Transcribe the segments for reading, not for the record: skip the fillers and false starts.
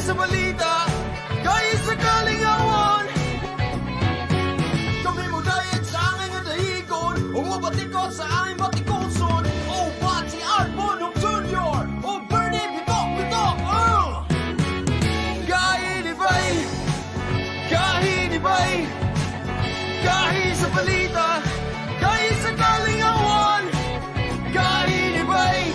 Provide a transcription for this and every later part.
sa balita, kahit sa kalingawan. Kami mo dahil sa aking nadahigon, umabatikot sa aming batikoson. O ba't si Arbonong Jr. O Bernie Bitok-Bitok, kahit iba'y, kahit sa balita, kahit sa kalingawan. Kahit iba'y,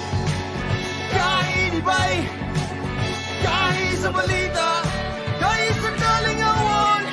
kahit sa balita, kahit sa kalingawan.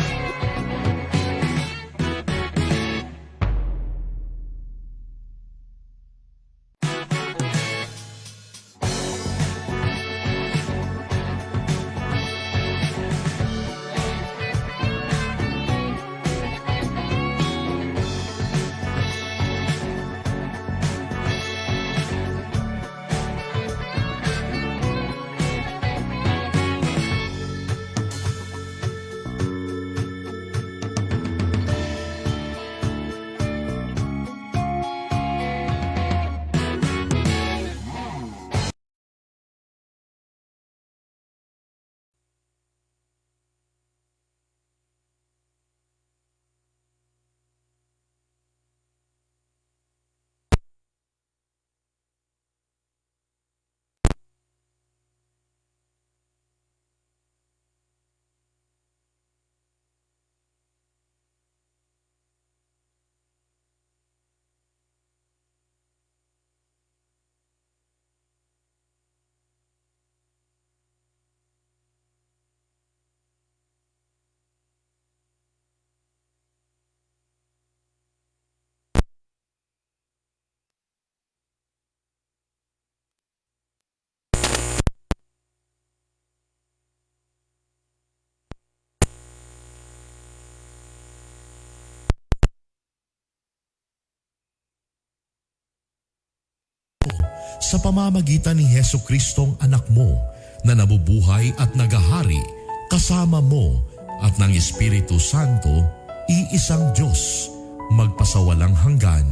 Sa pamamagitan ni Hesukristong anak mo na nabubuhay at nagahari kasama mo at ng Espiritu Santo, iisang Diyos, magpasawalang hanggan.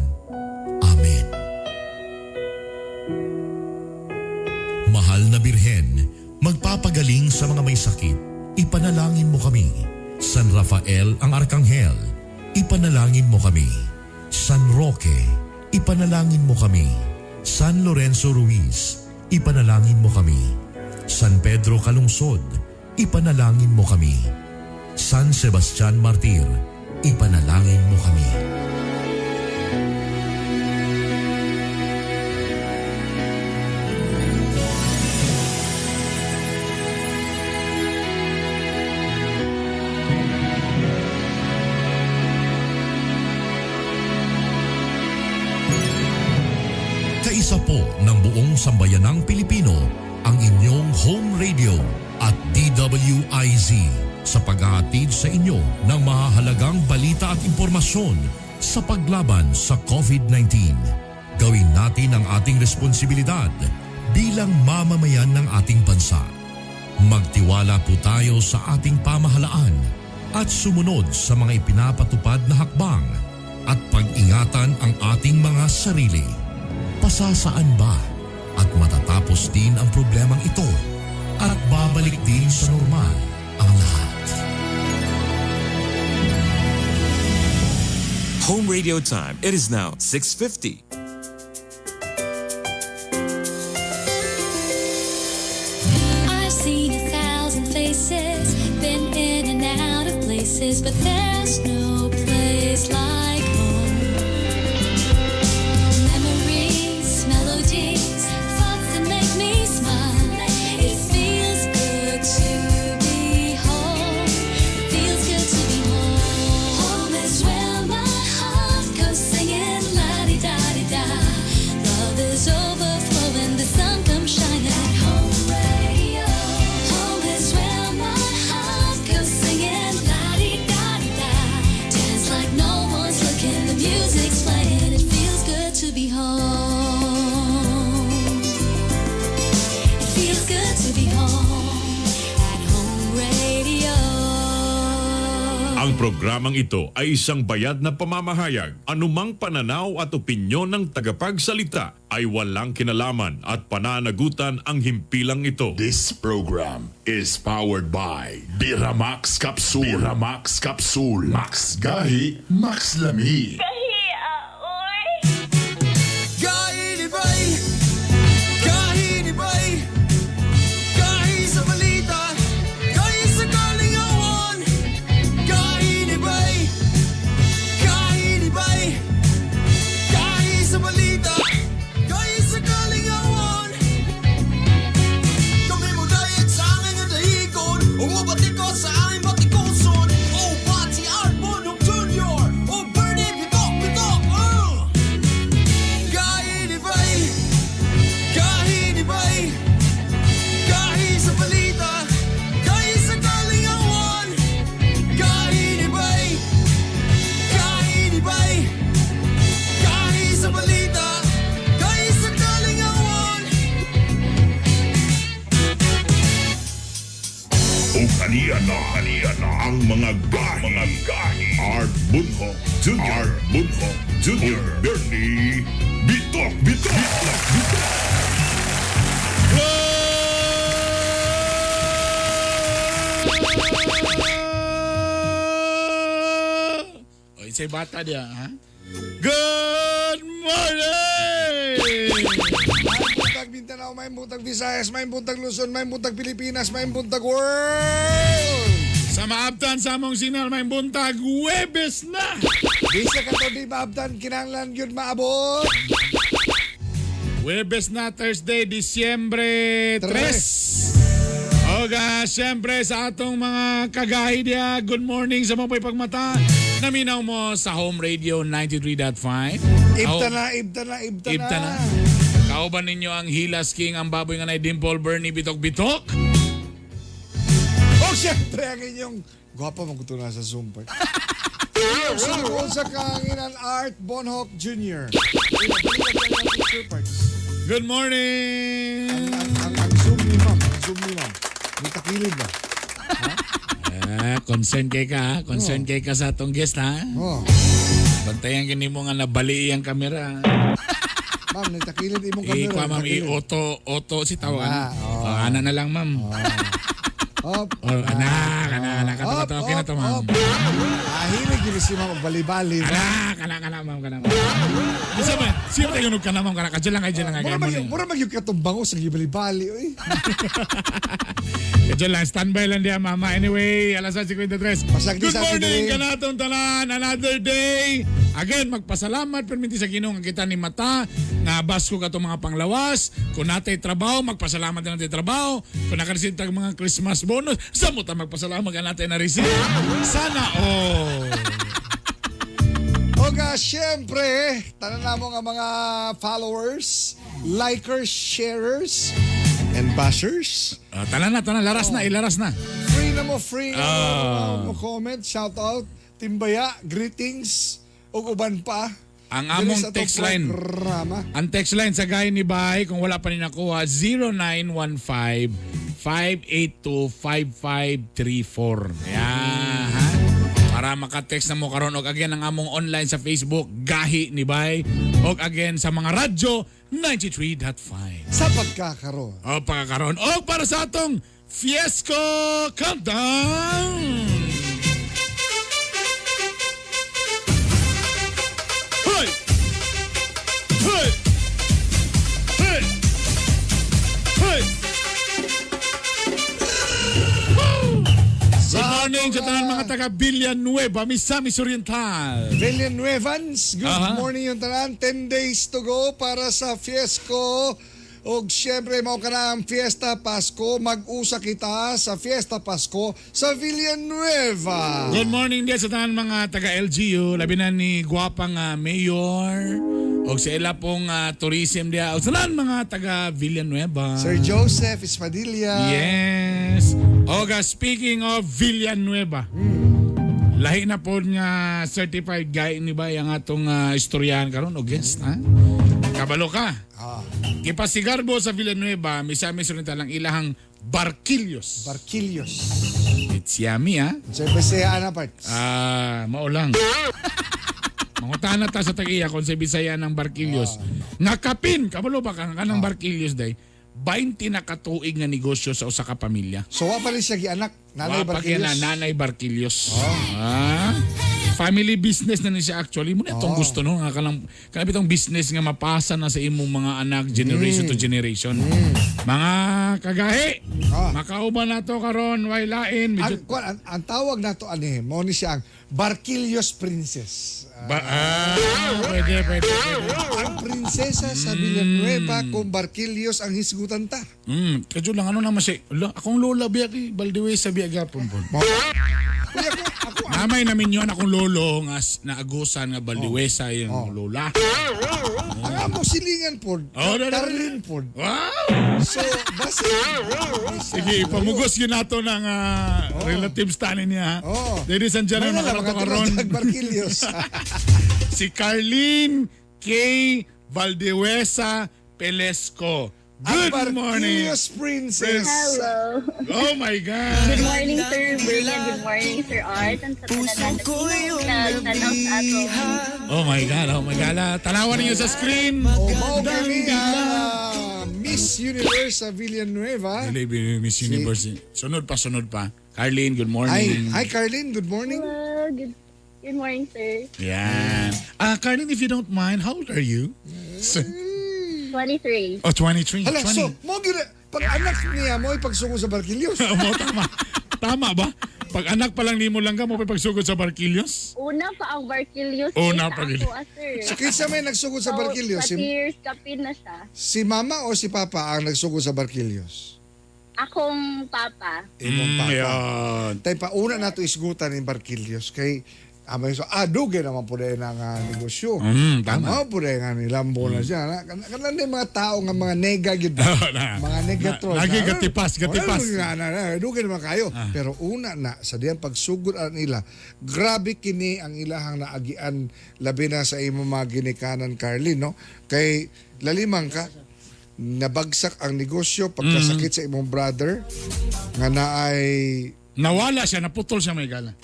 Amen. Mahal na Birhen, magpapagaling sa mga may sakit, ipanalangin mo kami. San Rafael ang Arkanghel, ipanalangin mo kami. San Roque, ipanalangin mo kami. San Lorenzo Ruiz, ipanalangin mo kami. San Pedro Calungsod, ipanalangin mo kami. San Sebastian Martir, ipanalangin mo kami. Kaisa po ng buong sambayanang Pilipino ang inyong home radio at DWIZ sa paghahatid sa inyo ng mahahalagang balita at impormasyon sa paglaban sa COVID-19. Gawin natin ang ating responsibilidad bilang mamamayan ng ating bansa. Magtiwala po tayo sa ating pamahalaan at sumunod sa mga ipinapatupad na hakbang at pag-ingatan ang ating mga sarili. Pasasaan ba at matatapos din ang problemang ito at babalik din sa normal ang lahat? Home radio time. It is now 6:50. I've seen 1,000 faces, been in and out of places, but there's no place like home. Memories, melodies, thoughts that make me smile. It feels good to be home. It feels good to be home. Home is where my heart goes singing la-di-da-di-da. Love is overflowing, the sun comes shining. Home radio. Home is where my heart goes singing la-di-da-di-da. Ang programang ito ay isang bayad na pamamahayag. Anumang pananaw at opinyon ng tagapagsalita ay walang kinalaman at pananagutan ang himpilang ito. This program is powered by Biramax Capsule. Biramax Capsule. Max Gahi, Max Lami. Gahi ni Bay, gahi ni Bay, gahi sa balita, gahi sa kalingawan. Gahi ni Bay, gahi ni Bay, gahi sa balita, gahi sa kalingawan. Kami mo dayag sa aming dahigon, umabatikot sa aming batikoson. Oh, Bati Arbonok Jr. Oh, Bernie Bitok Bitok. Gahi ni Bay, gahi ni Bay, gahi sa balita, gahi sa kalingawan. Gahi ni Bay, gahi ni Bay, gahi sa balita, gahi sa kalingawan. O kaniya na ang mga gahi. Art Bunhok Jr. O Bernie Bitok Bitok. O, isa'y bata dia, ha? Good morning! May buntag Mindanao, may buntag Visayas, may buntag Luzon, may buntag Pilipinas, may buntag world! Sa maabtan sa among sinal, may buntag, Huwebes na! Bisa ka to di maabtan, kinanglan yun maabot! Huwebes na, Thursday, Disyembre 3. Oga, siyempre sa atong mga kagahi dia, good morning sa mga pagmata. Naminaw mo sa Home Radio 93.5. Ibta na. Ibta na. Kauban ninyo ang Hilas King, ang baboy nga na Dimple Bernie Bitok-Bitok. O siyempre ang inyong gwapa magkutuna sa Zoom pa. Inyong sumukol sa kanginan Art Bonhok Jr. Good morning! Ang Zoom ni ma'am, may takilid ba? Concern kay ka, concern kay ka sa atong guest ha. Oh, Bantayan kini mo nga nabali ang kamera. ma'am, may takilid imong kamera. Ikuha ma'am, takilid. i-auto si tawagan. Oh. Ana na lang ma'am. Up, Ana. Katawa, okay na to ma'am. Ahilig yun si ma'am, bali-bali. Kana ma'am. Bisa ba? Sino tayo nung kana ma'am? Kadyan lang. Mura magyug katong bangus, nagibali-bali. Uy. Kadyan lang, standby lang diya mama. Anyway, alas 53. Pasagdi Good sa akin morning din. kanatong tanan. Another day. Again, magpasalamat perminti sa Ginoo nga kita ni mata. Nga basko ka itong mga panglawas. Kung natay trabaho, magpasalamat na natay trabaho. Kung nakareceive tag mga Christmas bonus, sa mo ta magpasalamat ka natin na receive. Sana all. Oga, syempre, tanan na mo nga mga followers, likers, sharers, and bashers. Tanan na. Laras na. Free na mo mo comment, shout out, timbaya, greetings, ug uban pa. Ang Dili among sa tong text line. programa. Ang text line sa Gay ni Bahay, kung wala pa rin nakuha, 0915-582-5534. Ayan, ha? Para makatext na mo karon og again ang among online sa Facebook, Gahi ni Bahay. Og again sa mga radyo, 93.5. Sa pagkakaroon. O pagkakaroon. O para sa atong Fiesco Countdown! Hoy! Hoy! Hoy! Hoy! Good morning sa tanan mga taga Villanueva, Misamis Oriental. Villanuevans, good Aha. morning yung tanan. 10 days to go para sa Fiesco. Og syempre, mao ka na ang Fiesta Pasko. Mag-usa kita sa Fiesta Pasko sa Villanueva. Good morning din sa tanan mga taga LGU, labi na ni gwapang mayor og sa ila pong tourism dia. Og sa tanan mga taga Villanueva. Sir Joseph Espadilla. Yes. Oga, speaking of Villanueva. Lahi na po nga certified guy ni ba yung atong istoryahan karon o guest ha? Kabalo ka. Kipasigarbo sa Villanueva, Misamis Oriental ang ilahang Barquillos. It's yummy, ha? So, Bisaya na parts. Maulang. Mangutan na ta sa tagiya kung sa Bisaya ng Barquillos. Nga kapin, kabalo ba ka ng Barquillos day? 20 na katuig nga negosyo sa usa ka pamilya. So, wa pa rin siya gianak. Nanay Wa pa kaya Barquillos. na Nanay Barquillos. Family business na niya actually. Muna itong gusto no. Kanang itong business nga mapasa na sa imong mga anak generation to generation. Mga kagahi. Makauban na to karon way lain. Medyo Ang tawag na to mo ni siya ang Barquillos Princess. pwede. Ang prinsesa sa Villanueva kung Barquillos ang hisgutan ta. Kadyo lang ano naman siya. Akong lola biya kay Valdewesa biya gapon po. Kuya, ako Namay namin yun akong lolo nga naagusan nga Valdewesa yung lola. ang among silingan po, Tarlin po. Wow! So, basta Sige, pamugos yun nato ng relatives tanin niya. Ladies and May gentlemen, nala, mga mga karon Barquillos. si Carlene K. Valdewesa Pelesco. Good Ang morning. Barquillos Princess. Hello. Oh my God. Good morning, Sir Brian. Good morning, Sir Art. Ang sa tanan nagtanaw sa ato. Oh my God. Tanawan ninyo sa screen. Mao kami Miss Universe sa Villanueva. Miss Universe. Sunod pa. Carlene, good morning. Hi Carlin, good morning. Hello. Good morning, sir. Yan. Carlene, if you don't mind, how old are you? 23. Oh, 23. Hala, 20. so, pag anak niya mo, ipagsungo sa Barquillos. Mo, tama. Tama ba? Pag anak pa lang nimo lang ka mo pagsugod sa Barquillos? Una pa ang Barquillos. Una pa, Ako, sir. So, kinsa may nagsugod sa Barquillos? Sa years, kapin na siya. Si mama o si papa ang nagsugod sa Barquillos? Akong papa. Imong papa. Yan. Tay pa una nato isgutan ni Barquillos kay amay so duge naman po rin ang negosyo. Tama. Tama po rin nga nilambo na siya. Kanan yung mga tao nga mga nega yun. Mga negatron. Lagi gatipas. Duge naman kayo. Pero una na sa diyan pagsugod nila, grabe kini ang ilahang naagian labi na sa imo mga ginikanan Carlin, no? Kay lalimang ka nabagsak ang negosyo pagkasakit sa imong brother nga naay Nawala siya, naputol siya may gala.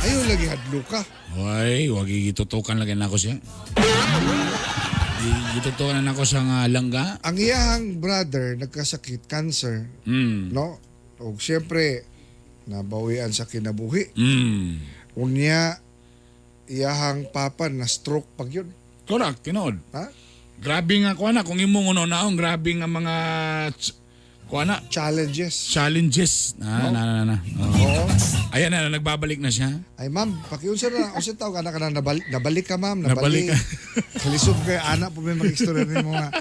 ayaw lagi hadlo ka. Ay, wag itutukan lagi na ako siya. Itutukan na ako sa langga. Ang iyahang brother nagkasakit, cancer, no? O siyempre nabawian sa kinabuhi. Unya iyahang papa na stroke pag yun. Correct, tinod. Ha? Grabe nga ko na kung imong uno-naong grabe nga mga Challenges. challenges. Na. Oo. Ayan na, nagbabalik na siya. Ay ma'am, pakiunsa na, unsa tawag ka na nabalik ka ma'am, Nabalik ka. Kalisod kay anak po may mag-istorya nimo nga.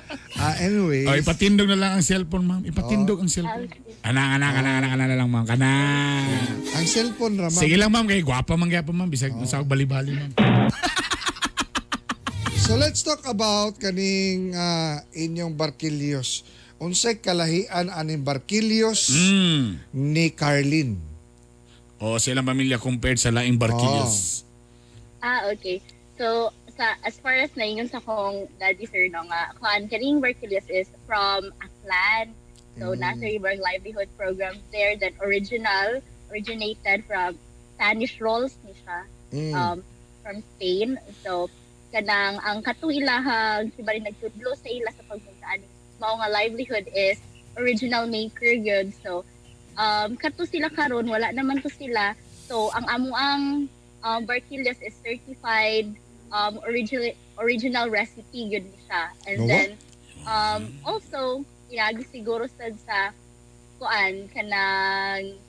Anyway. O, ipatindog na lang ang cellphone, ma'am. Ipatindog ang cellphone. Anak na lang, ma'am. Kana. Ang cellphone ra ma'am. Sige lang, ma'am. Kaya gwapa man gyapon, ma'am. Bisag sa bali-bali, ma'am. So let's talk about kaning inyong Barquillos. Unsay kalahian aning Barquillos ni Carlin? O, silang pamilya compared sa laing Barquillos. Okay. So, as far as naingon sa kong daddy, sir, no, nga, kaning Barquillos is from Aklan. So, nasa River Livelihood Program there that originated from Spanish rolls ni siya, from Spain. So, kanang ang katuilahang si bali nagtudlo sa ila sa pagpuntaan mao nga livelihood is original maker good. So kato sila karon wala naman to sila. So ang amuang Barquillos is certified original recipe good siya. And then also ilagi siguro sad sa kuan kanang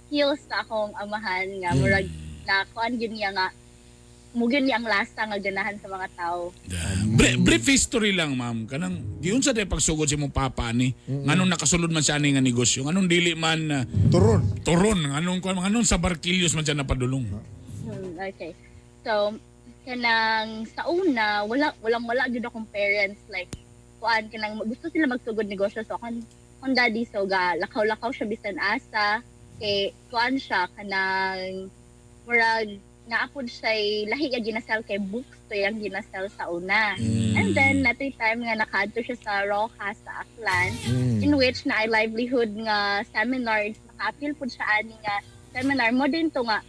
skills sa akong amahan nga murag na kuan gyud niya nga mugin niyang lasa nga ganahan sa mga tao. Brief history lang, ma'am. Kanang diyon sa day pagsugod si mong papa ni. Nganong nakasulod man siya ani nga negosyo. Nganong dili man turon. Nganong sa Barquillos man siya napadulong. Okay. So kanang sa una wala gyud akong parents like kuan kanang gusto sila magsugod negosyo so kon daddy so ga lakaw-lakaw siya bisan asa kay kuan siya kanang murag naapod siya lahi nga ginasell kay books to yung ginasell sa una. And then natay time nga nakadto siya sa Rojas sa Aklan in which na ay livelihood nga seminar, naka-appeal pud siya ani nga seminar mo din to nga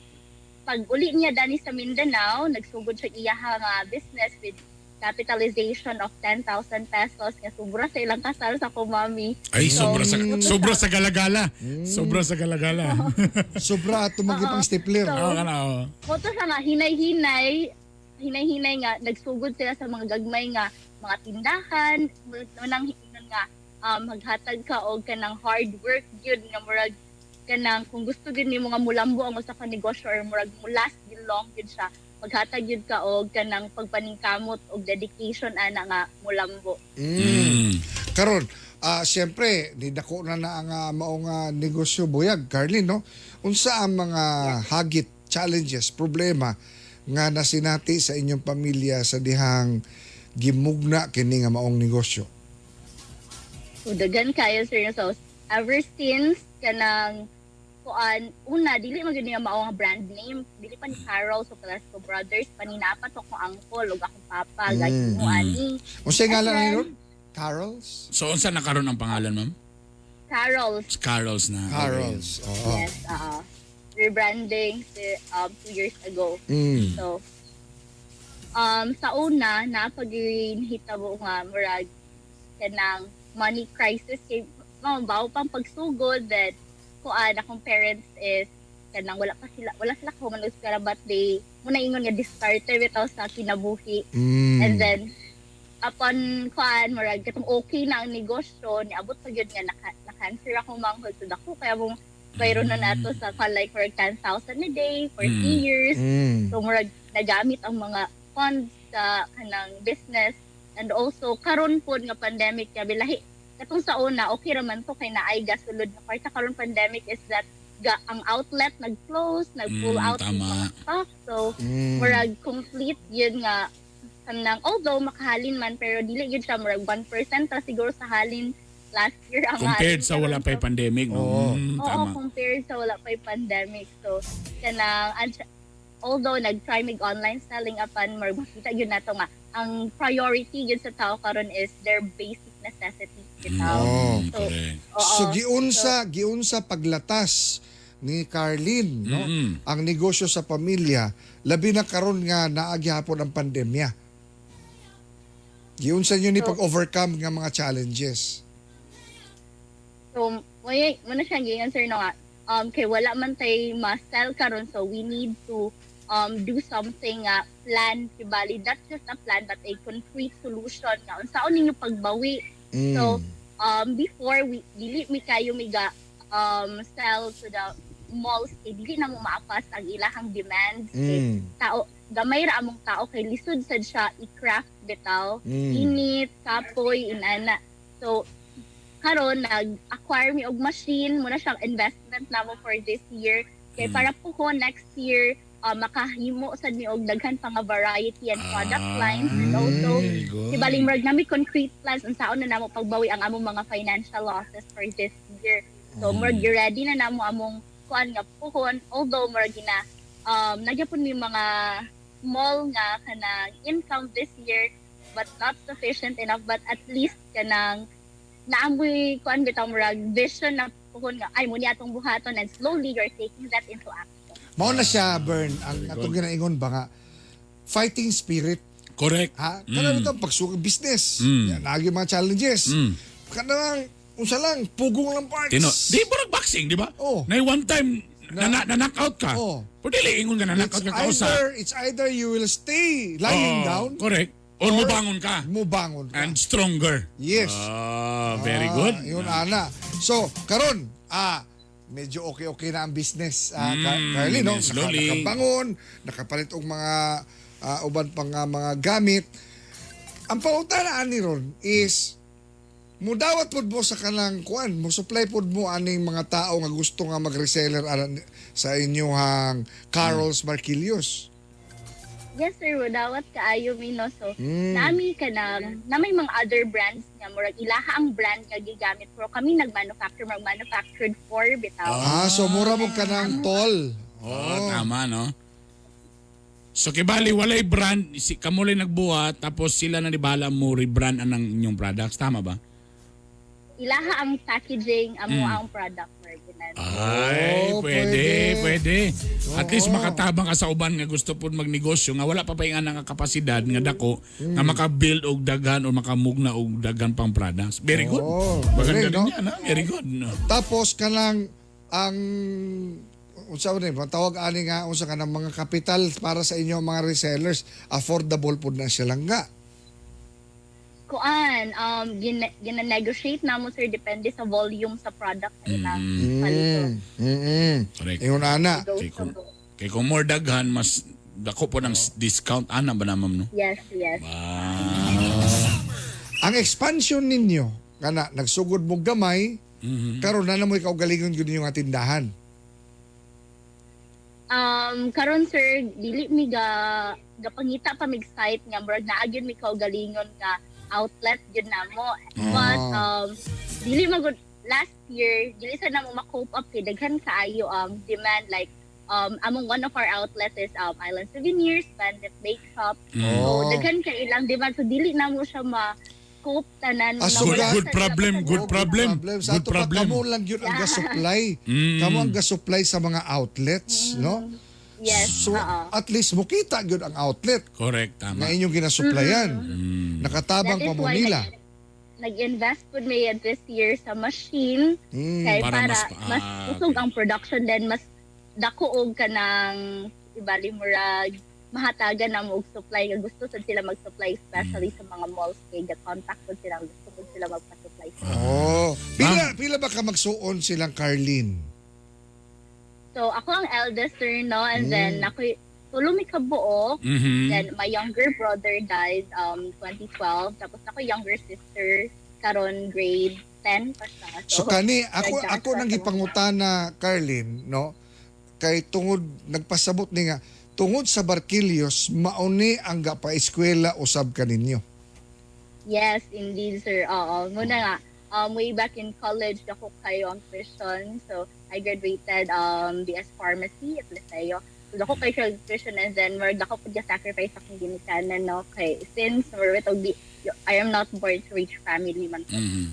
pag uli niya dani sa Mindanao, nagsugod siya iyaha nga business with capitalization of 10,000 pesos nga sobra sa ilang kasal sa kumami. Ay, So, sobra sa galagala. Sobra sa galagala. Sobra tumagi pang stapler. Oo, kana. Moto siya nga hinay-hinay nga nagsugod sila sa mga gagmay nga mga tindahan, nang hinon nga maghatag ka og kanang hard work gyud nga murag kanang kung gusto gyud nimo nga mulambo ang usa ka negosyo or murag mulas gyud long gyud siya, maghatag gyud ka og kanang pagpaningkamot og dedication ana nga mulambo. Karon, siyempre, nidako na ang maong negosyo buyag, Carlin, no? Unsa ang mga hagit, challenges, problema nga nasinati sa inyong pamilya sa dihang gimugna kini nga maong negosyo? So dagan kayo sir, so ever since kanang kuan una dili man gyud nga mao nga brand name, dili pa ni Carol so Velasco Brothers paninapat ko uncle ug akong papa gayud mo ani. Unsay ngalan And ni then, ron? Carols? So, unsa nakaroon ang pangalan, ma'am? Carols. Carols na. Carols. Oo. Yes, rebranding 2 years ago. So sa una napag-hitabo nga murag kanang money crisis kay bawo pang pagsugod that kuan akong parents is kanang wala sila human sa but they muna ingon nga discarded bitaw sa kinabuhi. And then upon kuan murag katong okay na ang negosyo niabot pa gyud nga na-cancer akong manghod so dako kaya mong bayro na nato sa like for 10,000 a day for 3 years. So murag nagamit ang mga funds sa kanang business and also karon pod nga pandemic nga bilahi katong sa una okay raman to kay naay gasulod na part sa karon pandemic is that ang outlet nag-close, nag-pull out yung tama. mga stock. So murag complete yun nga kanang although makahalin man pero dili yun siya murag 1% ta siguro sa halin last year ang Compared halin. sa wala pa'y pandemic, no? Oo. Oo, Tama. compared sa wala pa'y pandemic. So kanang although nag-try mig online selling apan more makita yun na to nga ang priority yun sa tao karon is their basic necessities bitaw. So Correct. oo. So giunsa paglatas ni Carlin, no? Ang negosyo sa pamilya labi na karon nga naagi hapon ang pandemya. Giunsa niyo ni pag-overcome nga mga challenges? So, muna siyang gi-answer no nga. Kay wala man tay ma-sell karon so we need to do something plan kibali that's just a plan but a concrete solution nga unsaon ninyo pagbawi. So, before we dili mi kayo miga sell to the malls kay dili na mo maapas ang ilahang demands kay tao gamay ra among tao kay lisod sad siya i-craft bitaw init kapoy inana. So karon nag-acquire mi og machine muna siyang investment namo for this year kay para po ko next year makahimo sad mi og daghan pa nga variety and product lines and also tibaling murag nami concrete plans unsaon na namo pagbawi ang among mga financial losses for this year. So murag ready na namo among kuan nga puhon although murag na nagyapon mi mga small nga kanang income this year but not sufficient enough but at least kanang naamoy kuan bitaw murag vision na puhon nga ay mo ni atong buhaton and slowly you're taking that into action. Mao na siya, Bern, ang atong ginaingon ba nga fighting spirit. Correct. Ha? Kanang ito, pagsukag business. Yan, nagi mga challenges. Kanang, unsa lang, pugong lang parts. Di ba boxing, di ba? Oh. Na one time, na-knockout ka. Oh. Pero dili, ingon ka na-knockout ka kausa. It's either you will stay lying down Correct. Or mubangon ka. mubangon ka. And stronger. Yes. Very good. Yun, ana. So, karon, medyo okay na ang business. Carly, no? slowly. Nakabangon, nakapalit og mga uban pang mga gamit. Ang pangutanaan ni ron is mudawat pud mo sa kanang kuan, mo supply pud mo aning mga tao nga gusto nga mag-reseller sa inyong Carol's Marquilios. Yes sir, wadawat kaayo mi no. So nami kanang namay mga other brands nga murag ilaha ang brand nga gigamit pero kami manufactured for bitaw. So mura mo kanang tol. Tama, no? So kibali walay brand, kamo lang nagbuhat tapos sila na nibala mo rebrand ang inyong products, tama ba? Ilaha ang packaging amo ang product original. Ay, Oh, pwede. At least Oo. makatabang ka sa uban nga gusto po magnegosyo nga wala pa paingan nga kapasidad nga dako nga maka-build og dagan o makamugna og dagan pang products. Very good. Oo, Maganda galing, no? din yan, ha? Very good. No? Tapos kanang ang unsa man tawag ani nga unsa kanang mga kapital para sa inyo mga resellers, affordable pud na sila nga. Kuan, gina-negotiate na mo sir depende sa volume sa product nila. Correct. Ingon ana. Kay kung more daghan, mas dako po ng discount. Ana ba naman, no? Yes. Ang expansion ninyo kana nagsugod mo gamay karon na mo ikaw galingon gyud yung tindahan. Karon sir, dili mi gapangita pa mig site nga murag naa gyud mi galingon nga outlet gyud namo. But dili magud last year, dili sa namo ma-cope up kay daghan kaayo demand like among one of our outlets is Island Souvenirs, Bandit Bake Shop. So daghan kay ilang demand so dili namo siya ma-cope tanan. Ah, so Nawala good sa problem, ilang good problem. Sa Good ato pa problem. kamo lang gyud ang ga-supply. Kamo ang ga-supply sa mga outlets, no? Yes, So at least mo kita gyud ang outlet Correct, na tama. inyong ginasuplayan. Nakatabang That pa is mo why nila. nag-invest po may this year sa machine kay Para para mas- mas usog ang production then mas dako og kanang ibali murag mahatagan na mo og supply nga gusto sad sila mag-supply especially sa mga malls kay ga-contact po sila gusto po sila magpa-supply. Oh, pila ba ka magsuon silang Carlene? So ako ang eldest sir no and then ako tulo mi kabuo. Then my younger brother died 2012 tapos ako younger sister karon grade 10 pa siya. So kani ako nag-asa nang sa gipangutana Carlene, no? Kay tungod nagpasabot ni nga tungod sa Barquillos mauni ang gapa-eskwela usab kaninyo. Yes, indeed, sir. Oo. Muna nga, way back in college, ako kayo ang tuition. So, I graduated BS Pharmacy at Liceo. So, ako kayo siya tuition and then, ako po sacrifice akong ginikanan, no? Okay, since I am not born to rich family man.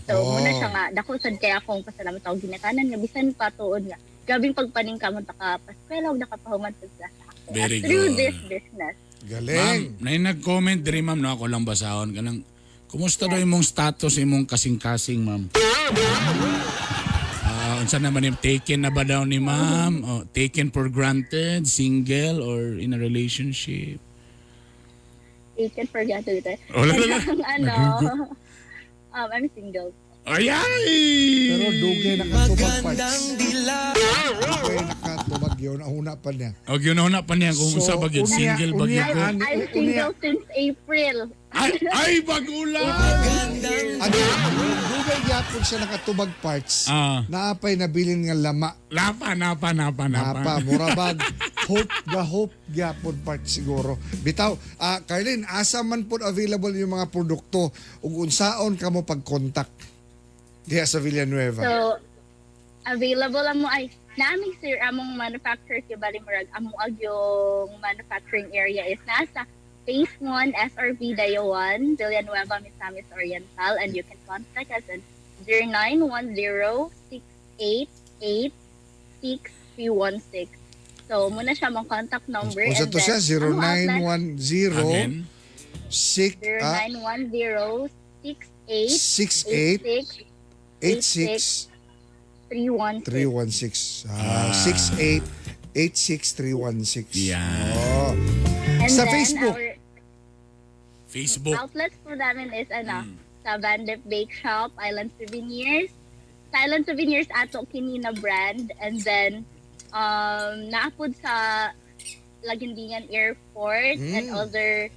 So, muna siya nga, dako sad kaya akong pasalamat ako ginikanan, nga bisan pa tuod nga. Gabing pagpaning ka mo, nakapaskwela, nakapahuman sa ako. Very Through good. this business. Galing. Ma'am, na nag-comment diri ma'am, no, ako lang basahon ka ng kumusta daw imong status imong kasing-kasing ma'am? Unsa naman yung taken na ba daw ni ma'am? Taken for granted, single, or in a relationship? Taken for granted. I'm single. Ay! Pero dugay nakatubag parts. Dugay nakatubag yun. Una pa niya. O, yun pa niya kung So, sa bagyod, unya- single unya- bagyod ko. I'm single since April. Ay, bagulan! Ano, dugay yapon siya nakatubag parts. Naapay nabilin nga lama. Napa. Murabag. Hope gyapon parts siguro. Bitaw, Carlene, asa man po available yung mga produkto ug unsaon kamo pag-contact diha sa Villanueva? So, available amo ay naaming sir among manufacturer kay Balimurag amo ag yung manufacturing area is nasa Phase 1 SRV Dayo 1 Villanueva, Misamis Oriental and you can contact us at 0910-688-6316. So, muna siya mong contact number. Unsa to siya? 0910 Again? 0910 68 86 316. 316. 68 86316. Yan. Oh. And Sa then Facebook. our Facebook. outlets po namin is sa Bandit Bake Shop, Island Souvenirs. Sa Island Souvenirs ato kini na brand and then naapod sa Lagindingan Airport and other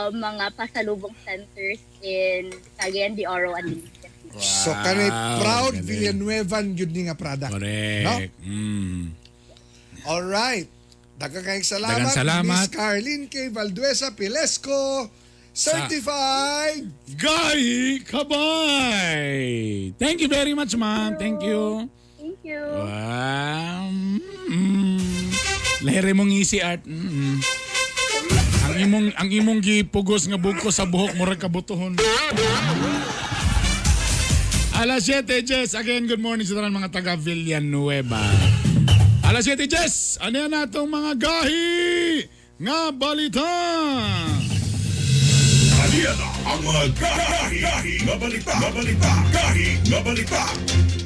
mga pasalubong centers in Cagayan de Oro and Liga. So kanay proud galing. Villanuevan yun ni nga product. Correct. All right. Daghang kayong salamat, Daghang salamat. Miss Carlene K. Valduesa Pilesco, certified. Guy Kabay! Thank you very much, ma'am. Thank you. Thank you. Wow. Lahiri mong easy art. ang imong gipugos nga buko sa buhok mo ra kabutuhon. Alas 7, Jess. Again, good morning sa tanan mga taga Villanueva. Alas 7, Jess. Ano yan natong mga gahi nga balita? Aliyan na ang mga gahi nga balita. Gahi nga balita.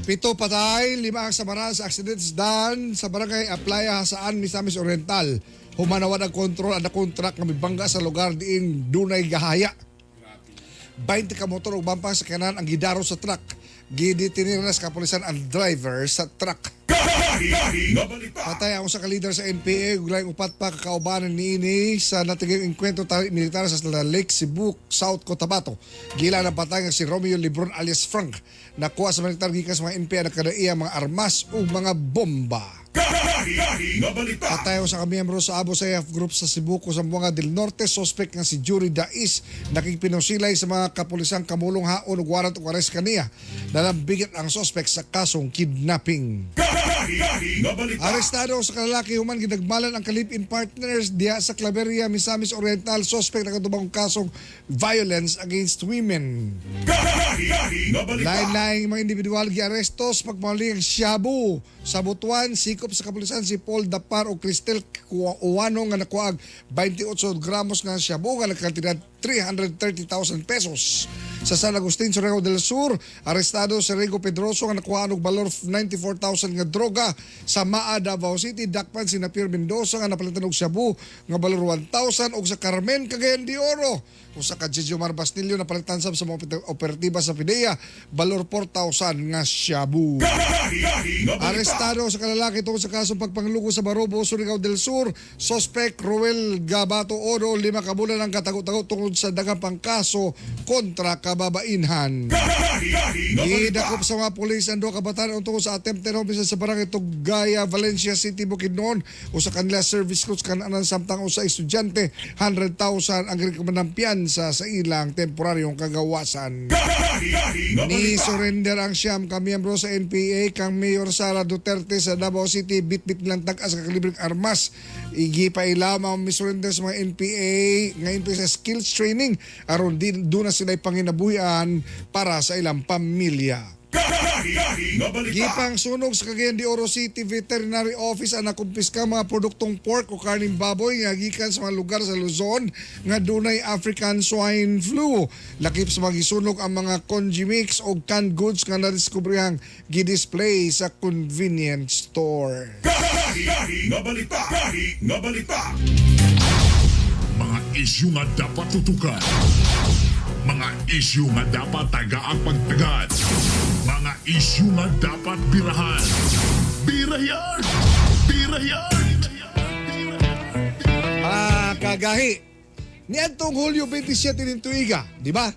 7 patay, 5 ang samaran sa accidents dan sa barangay Aplaya saan Misamis Oriental. Humanawan ang kontrol ang kontrak nga mibangga sa lugar diin dunay gahaya. 20 ka motor ug bampang sa kanan ang gidaro sa truck. Gidetiniras kapulisan ang driver sa truck. Patay ang usa ka leader sa NPA ug laing upat pa ka kaubanan niini sa natigay engkwentro militar sa Lake Cebu, South Cotabato. Gila na patay nga si Romeo Lebron alias Frank. Nakuha sa militar gikan sa mga NPA na kadaiya mga armas ug mga bomba. Patay sa kamiyembro sa Abu Sayyaf Group sa Cebu, Zamboanga del Norte. Suspect nga si Jury Dais nakikpinusilay sa mga kapulisang kamulong haon ug warrant ug arrest kaniya. Nalambigit ang suspect sa kasong kidnapping. Arestado sa kalalaki human ginagmalan ang kalip-in partners diha sa Claveria, Misamis Oriental. Suspect nakatubang kasong violence against women. Lain-laing mga individual giarestos pagmaling Shabu sa Butuan. Sikop sa kapulisan si Paul Dapar o Cristel Uwano nga nakuag 28 gramos nga Shabu nga nagkantidad 330,000 pesos. Sa San Agustin, Surigao del Sur, arestado si Rigo Pedroso nga nakuha og balor 94,000 nga droga. Sa Maa, Davao City, dakpan si Napier Mendoza nga napalitan og Shabu nga balor 1,000 og sa Carmen, Cagayan de Oro. Usa ka Jejomar Bastillo napalitan sa mga operatiba sa PIDEA, balor 4,000 nga Shabu. Arestado sa kalalaki tungkol sa kasong pagpanglugo sa Barobo, Surigao del Sur. Suspect Ruel Gabato Oro, 5 ka bulan ang katago-tago tungkol sa daghang pangkaso kontra kababainhan. Gidakop sa mga pulis ang 2 kabataan tungkol sa attempted homicide sa barangay Tugaya, Valencia City, Bukidnon. O sa kanila service crews kananan samtang usa estudyante, 100,000 ang rekomendampian sa ilang temporaryong kagawasan. Ni surrender ang siyam ka miyembro sa NPA kang Mayor Sara Duterte sa Davao City. Bit-bit lang tag-as ka kalibreng armas. Igipailaw mga misurrender sa mga NPA ngayon sa skills training aron doon na sila'y panginabuhian para sa ilang pamilya. Gipang sunog sa Cagayan de Oro City Veterinary Office ang nakumpiska mga produktong pork o karning baboy nga gikan sa mga lugar sa Luzon nga dunay African swine flu. Lakip sa magisunog ang mga congee mix o canned goods nga nadiskubrihang gidisplay sa convenience store. Mga isyu nga dapat tutukan. Mga isyu nga dapat tagaang pagtagad. Mga isyu nga dapat birahan. Birayan! Birayan! Kagahi. Niadtong Hulyo 27 ng tuiga, di ba?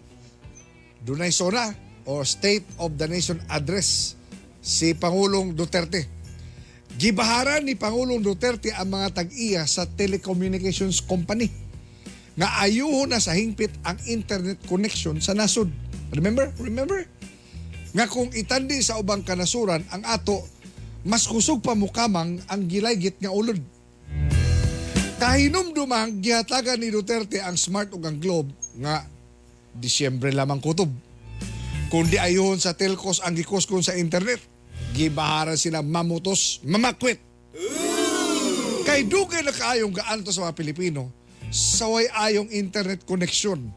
Dunay SONA o State of the Nation Address si Pangulong Duterte. Gibaharan ni Pangulong Duterte ang mga tag-iya sa telecommunications company nga ayuhon na sa hingpit ang internet connection sa nasod. Remember? Nga kung itandi sa ubang kanasuran ang ato, mas kusog pa mukamang ang gilaygit nga ulod. Kahinumdumang gihatagan ni Duterte ang Smart ug ang Globe nga Disyembre lamang kutob. Kundi ayuhon sa telcos ang gikuskon sa internet, gibaharan sila mamutos, mamakwit. Kay dugay na kaayong gaanto sa mga Pilipino, saway ayong internet connection.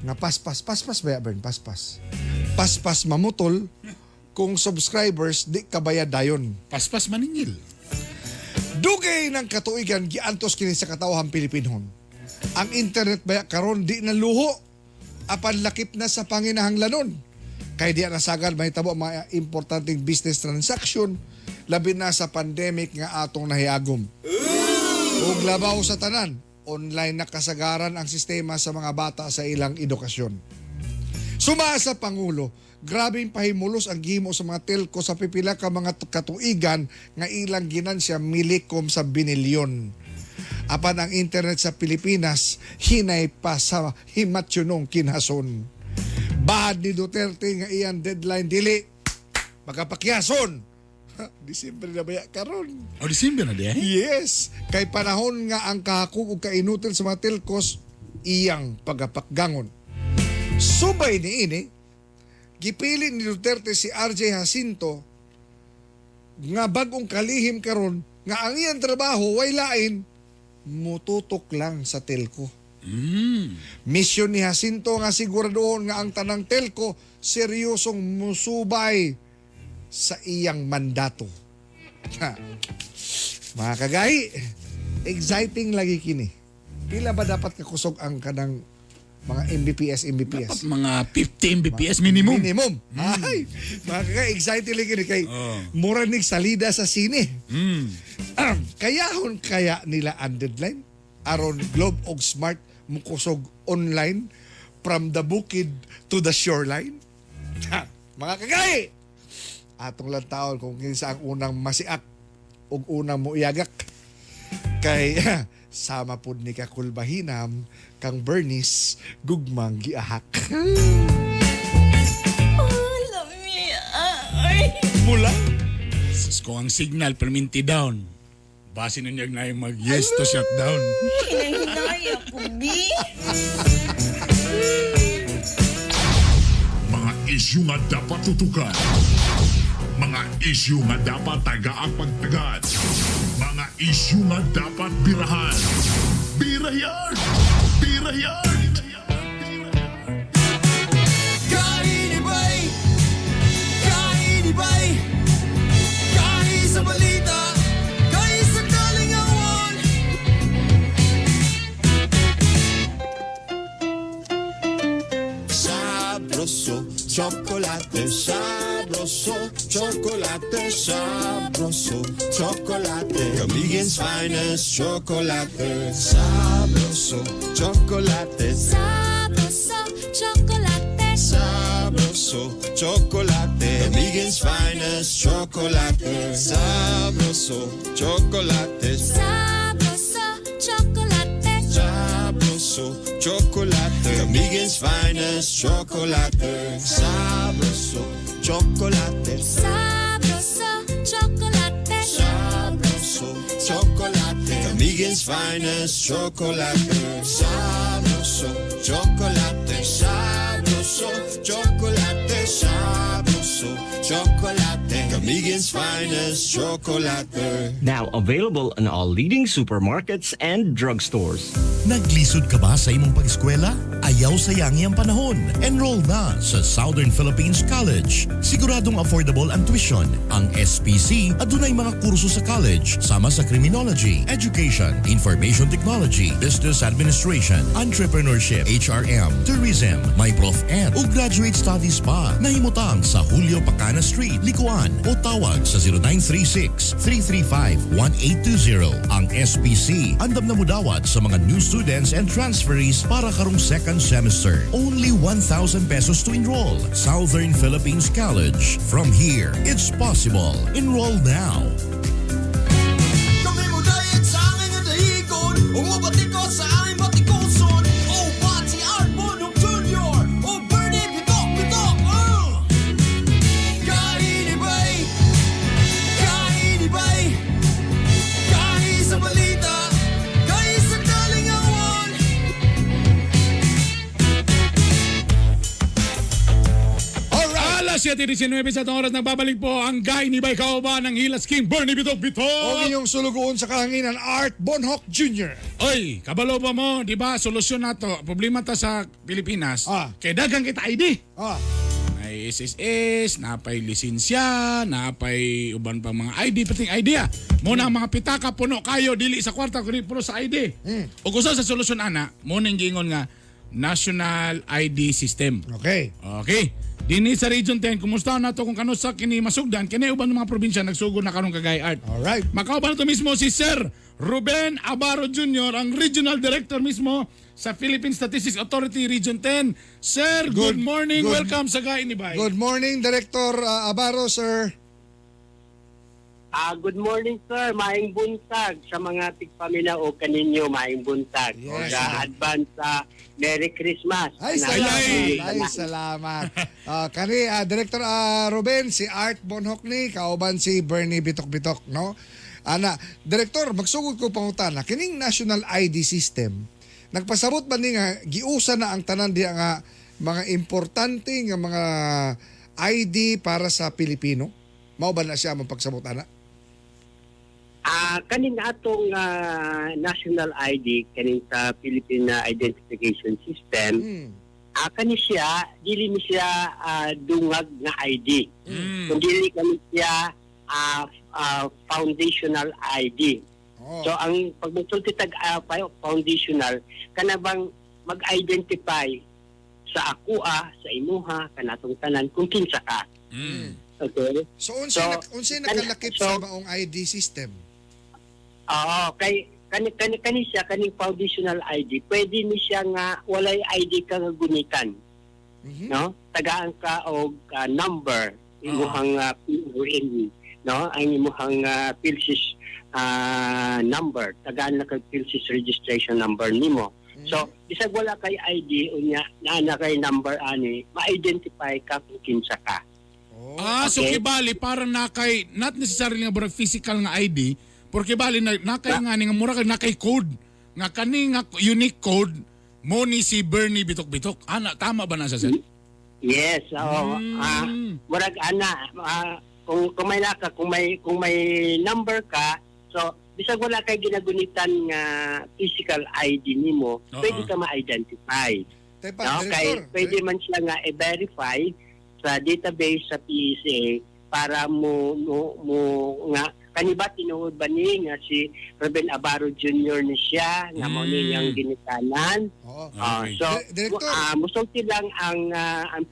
Nga paspas ba Bern? Paspas mamutol kung subscribers di kabayad dayon. Paspas maningil. Dugay ng katuigan giantos kini sa katawhang Pilipinon. Ang internet baya karon di na luho apan lakip na sa panginahanglanon. Kay di nasagad mahitabo mga importanteng business transaction labi na sa pandemic nga atong nahiagom. Ug labaw sa tanan, online na kasagaran ang sistema sa mga bata sa ilang edukasyon. Suma sa Pangulo, grabing pahimulos ang gimo sa mga telco sa pipila ka mga katuigan nga ilang ginansya milikom sa binilyon. Apan ang internet sa Pilipinas, hinay pa sa himatsyonong kinhason. Bahad ni Duterte nga iyan deadline dili magapakyason Disyembre na baya karon. O, December na di eh? Yes, kay panahon nga ang kahakog ug kainutil sa mga telcos iyang pagapakgangon. Subay niini, gipili ni Duterte si RJ Jacinto nga bagong kalihim karon nga ang iyang trabaho way lain mututok lang sa telco. Misyon ni Jacinto nga siguraduhon nga ang tanang telco seryosong musubay sa iyang mandato. Ha. Mga kagahi, exciting lagi kini. Pila ba dapat kakusog ang kanang mga Dapat Mbps? mga 50 Mbps minimum. Minimum. Ay, mga kagahi, exciting lagi kini kay mura ning salida sa sine. Kayahon kaya nila ang deadline aron Globe og Smart mukusog online from the bukid to the shoreline. Ha, mga kagahi, atong lang taon kung kinsa ang unang masiak ug unang muiyagak kay sama pud ni kakulbahinam kang Bernice gugmang giahak. Mula Sus ko ang signal perminti down. Base na niya na yung mag-yes to shutdown. Hinahinay ako, B. Mga isyu nga dapat tutukan. Mga isyu nga dapat tagaang pagtagad. Mga isyu nga dapat birahan. Birayan! Birayan! Kainibay! Kainibay! Kahi sa balita! Kahi sa kalingawan! Sabroso, chocolate sabroso, chocolate sabroso, chocolate. Kamigen's finest chocolate sabroso, chocolate Sabroso, chocolate. sabroso, chocolate. Kamigen's finest chocolate sabroso, chocolate Sabroso, chocolate. sabroso, chocolate. Kamigen's finest chocolate sabroso, chocolate Sabroso, chocolate. sabroso, chocolate. Kamigen's finest chocolate sabroso, chocolate sabroso, chocolate sabroso, chocolate. Kamigen's finest chocolate. Now available in all leading supermarkets and drugstores. Naglisod ka ba sa imong pag-eskwela? Ayaw sayangi ang panahon. Enroll na sa Southern Philippines College. Siguradong affordable ang tuition. Ang SPC adunay mga kurso sa college sama sa criminology, education, information technology, business administration, entrepreneurship, HRM, tourism, may Prof Ed o graduate studies pa. Nahimutang sa Julio Pacana Street, Likuan o tawag sa 0936-335-1820. Ang SPC andam na mudawat sa mga new students and transferees para karong second semester. Only 1,000 pesos to enroll. Southern Philippines College. From here, it's possible. Enroll now. Kami mo dahil sa aming dahigon, umabati ko sa aming batikoson. Oh, Bati Arbonong Jr. Oh, Bernie Bitok Bitok. Kainibay! Kainibay! Kahi sa balita! Kahi sa kalingawan! Alas 7:19 sa itong oras nagbabalik po ang Guy ni Bay Kauban ng Hilas King Bernie Bitok o Bitok. inyong sulugoon sa kahanginan Art Bonhoc Jr. Oy, kabalo ba mo, di ba, solusyon na to. Problema ta sa Pilipinas. Kay dagang kita ID. Ah, May SSS, napay lisensya, napay uban pa mga ID, pating ID ah. Muna ang mga pitaka puno kayo, dili sa kwarta, kundi puno sa ID. O kung sa solusyon ana, muna yung gingon nga, National ID System. okay. Okay. Dini sa Region 10, kumusta na to kung kano sa kini masugdan, kini uban ng mga probinsya nagsugod na karong kagay art. Alright. Makauban na to mismo si Sir Ruben Abaro Jr., ang Regional Director mismo sa Philippine Statistics Authority Region 10. Sir, good morning. good- Welcome sa Guy ni Bay. Good morning, Director Abaro, sir. Good morning, sir. Maayong buntag sa mga tigpamilya o kaninyo. Maayong buntag. Yes. Advance Merry Christmas. Ay, salamat. Kani, Director Ruben, si Art Bonhokni, kauban si Bernie Bitok-Bitok, no? Director, magsugod ko pangutana, kining National ID System, nagpasabot ba ni nga, giusa na ang tanan diya nga mga importante nga mga ID para sa Pilipino? Mao ba na siya mapagsabot ana? Kanin atong national ID, kanin sa Philippine Identification System, kanin siya, dili ni siya dungag na ID. Kundi kanin siya foundational ID. So ang pag magsulti tag foundational, kanabang mag-identify sa akua, sa imuha, kanatong tanan kung kinsa ka. Okay. So unsay nakalakip sa maong ID system? Kay kani siya kaning foundational ID, pwede ni siya nga walay ID ka nga gunitan. No? Tagaan ka og number imuhang PONE, no? Ang imuhang PhilSys number, tagaan na kay PhilSys registration number nimo. So, bisag wala kay ID unya na kay number ani, ma-identify ka kung kinsa ka. So kibali para nakay not necessarily nga physical nga ID, porque bali nakay nga ni nga mura kay nakay code nga kani nga unique code mo ni si Bernie Bitok-Bitok. Tama ba na sa sir? Yes, murag kung may naka, kung may number ka, so bisag wala kay ginagunitan nga physical ID nimo, pwede ka ma-identify. Kay pwede man siya nga i-verify sa database sa PSA para mo nga kaniba tinuod ba ni nga si Ruben Abaro Jr. ni siya nga mo niyang ginikanan. So musulti lang ang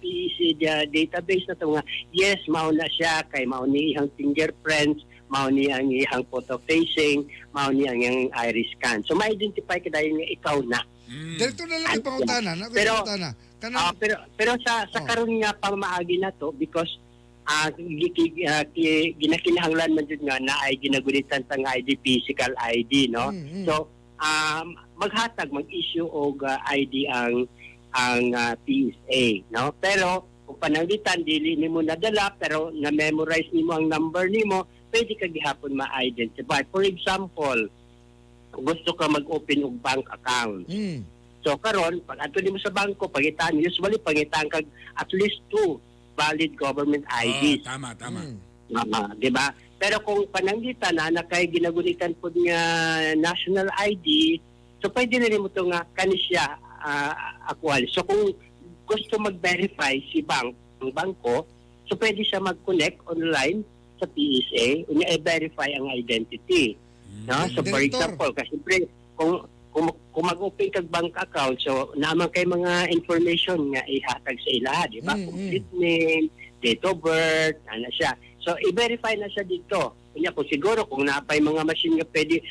PSA database na to nga yes mao na siya kay mao ni ihang fingerprints, mao ni ang ihang photo facing, mao ni ang iyang iris scan. So ma-identify ka dahil nga ikaw na. Director na lang pangutana, pero sa karon nga pamaagi na to because ginakinahanglan man jud nga na ay ginagunitan sa ID physical ID, no? So maghatag mag-issue og ID ang PSA, no? Pero kung pananglitan dili nimo nadala pero na-memorize nimo ang number nimo, pwede ka gihapon ma-identify. For example, gusto ka mag-open og bank account. So karon pag adto nimo sa bangko, pangitaan usually pangitaan kag at least 2 valid government IDs. Tama. Di ba? Pero kung pananglitan na kay ginagunitan po nga national ID, so pwede na rin mo ito nga kanisya akwal. So kung gusto mag-verify si ang bangko, so pwede siya mag-connect online sa PSA, unya i-verify ang identity. No? So for example, kasi kung mag-open kag bank account, so naman kay mga information nga ihatag sa ila, di ba? Complete name, date of birth, ano siya. So i-verify na siya dito. Kunya kung siguro kung napay mga machine nga pwede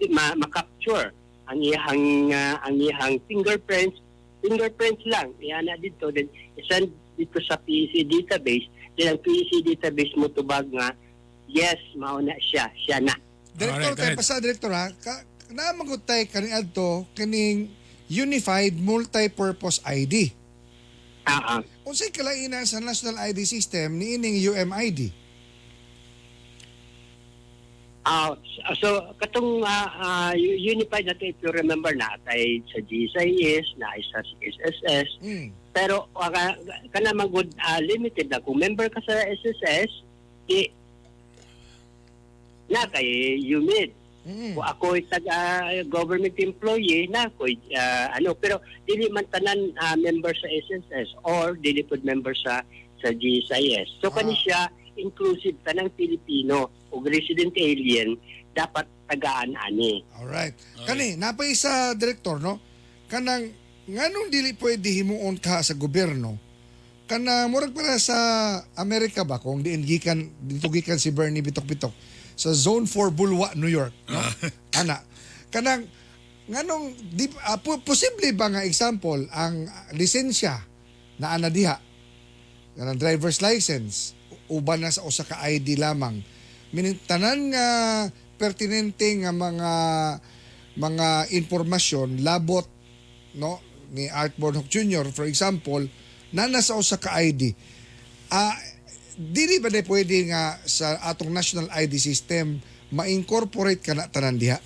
ma-capture ang iyang fingerprints lang. Iyan na dito, then isend dito sa PEC database. Then ang PEC database mo tubag nga, yes, mauna siya na. Director, tayo pa sa director ha, naamagot tayo kaning Unified Multi-Purpose ID. Unsay kalainan sa National ID System ni ining UMID? So katong unified nato, if you remember na tay sa GSIS, na sa SSS, pero kana magud limited na kung member ka sa SSS, na kay UMID. Kung ako ay government employee na ako pero dili man tanan member sa SSS or dili pud member sa GSIS. So kani siya inclusive tanang Pilipino o resident alien dapat tagaan ani. Alright. Kani napay sa director no, kanang nganong dili pwede himuon ka sa gobyerno kana murag para sa Amerika ba kung dito gikan si Bernie Bitok-Bitok sa Zone 4 Bulwa, New York, no? Kanang nganong posible ba nga example ang lisensya na ana diha kanang driver's license uban na sa usa ka ID lamang Meaning tanan nga pertinente nga mga impormasyon labot no ni Art Bonhoc Jr. for example nasa usa ka ID. Dili ba na pwede nga sa atong national ID system ma-incorporate kana tanan diha?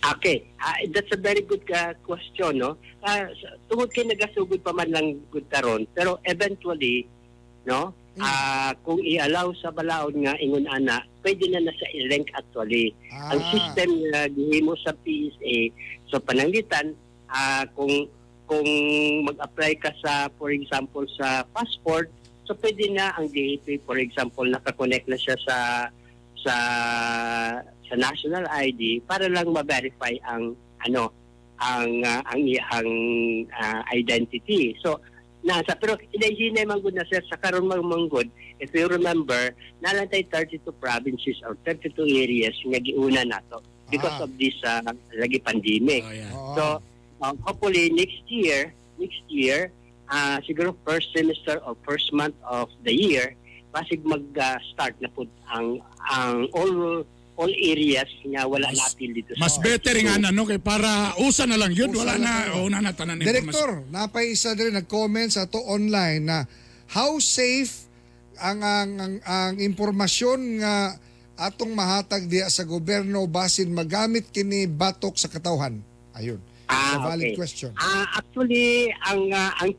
Okay, that's a very good question, no? Tungod kay nagasugod pa man lang good karon, pero eventually, no? Kung i-allow sa balaod nga ingon ana, pwede na sa i-link actually. Ang system nga gihimo sa PSA, so pananglitan kung mag-apply ka sa, for example, sa passport, so pwede na ang DAP, for example, nakakonect na siya sa national ID para lang ma-verify ang iyang identity. So pero hinay man gud na sir sa karon manggod, if you remember, nalantay 32 provinces or 32 areas nga giuna nato because of this lagi pandemic. So hopefully next year siguro first semester or first month of the year basig mag-start na pud ang all areas nga wala na appeal dito. Mas better nga no kay para usa na lang yun, wala na una na tanan Director, napay isa din nag-comment sa to online na how safe ang impormasyon nga atong mahatag diya sa gobyerno basin magamit kini batok sa katawhan. Ayun. It's a valid question. Actually ang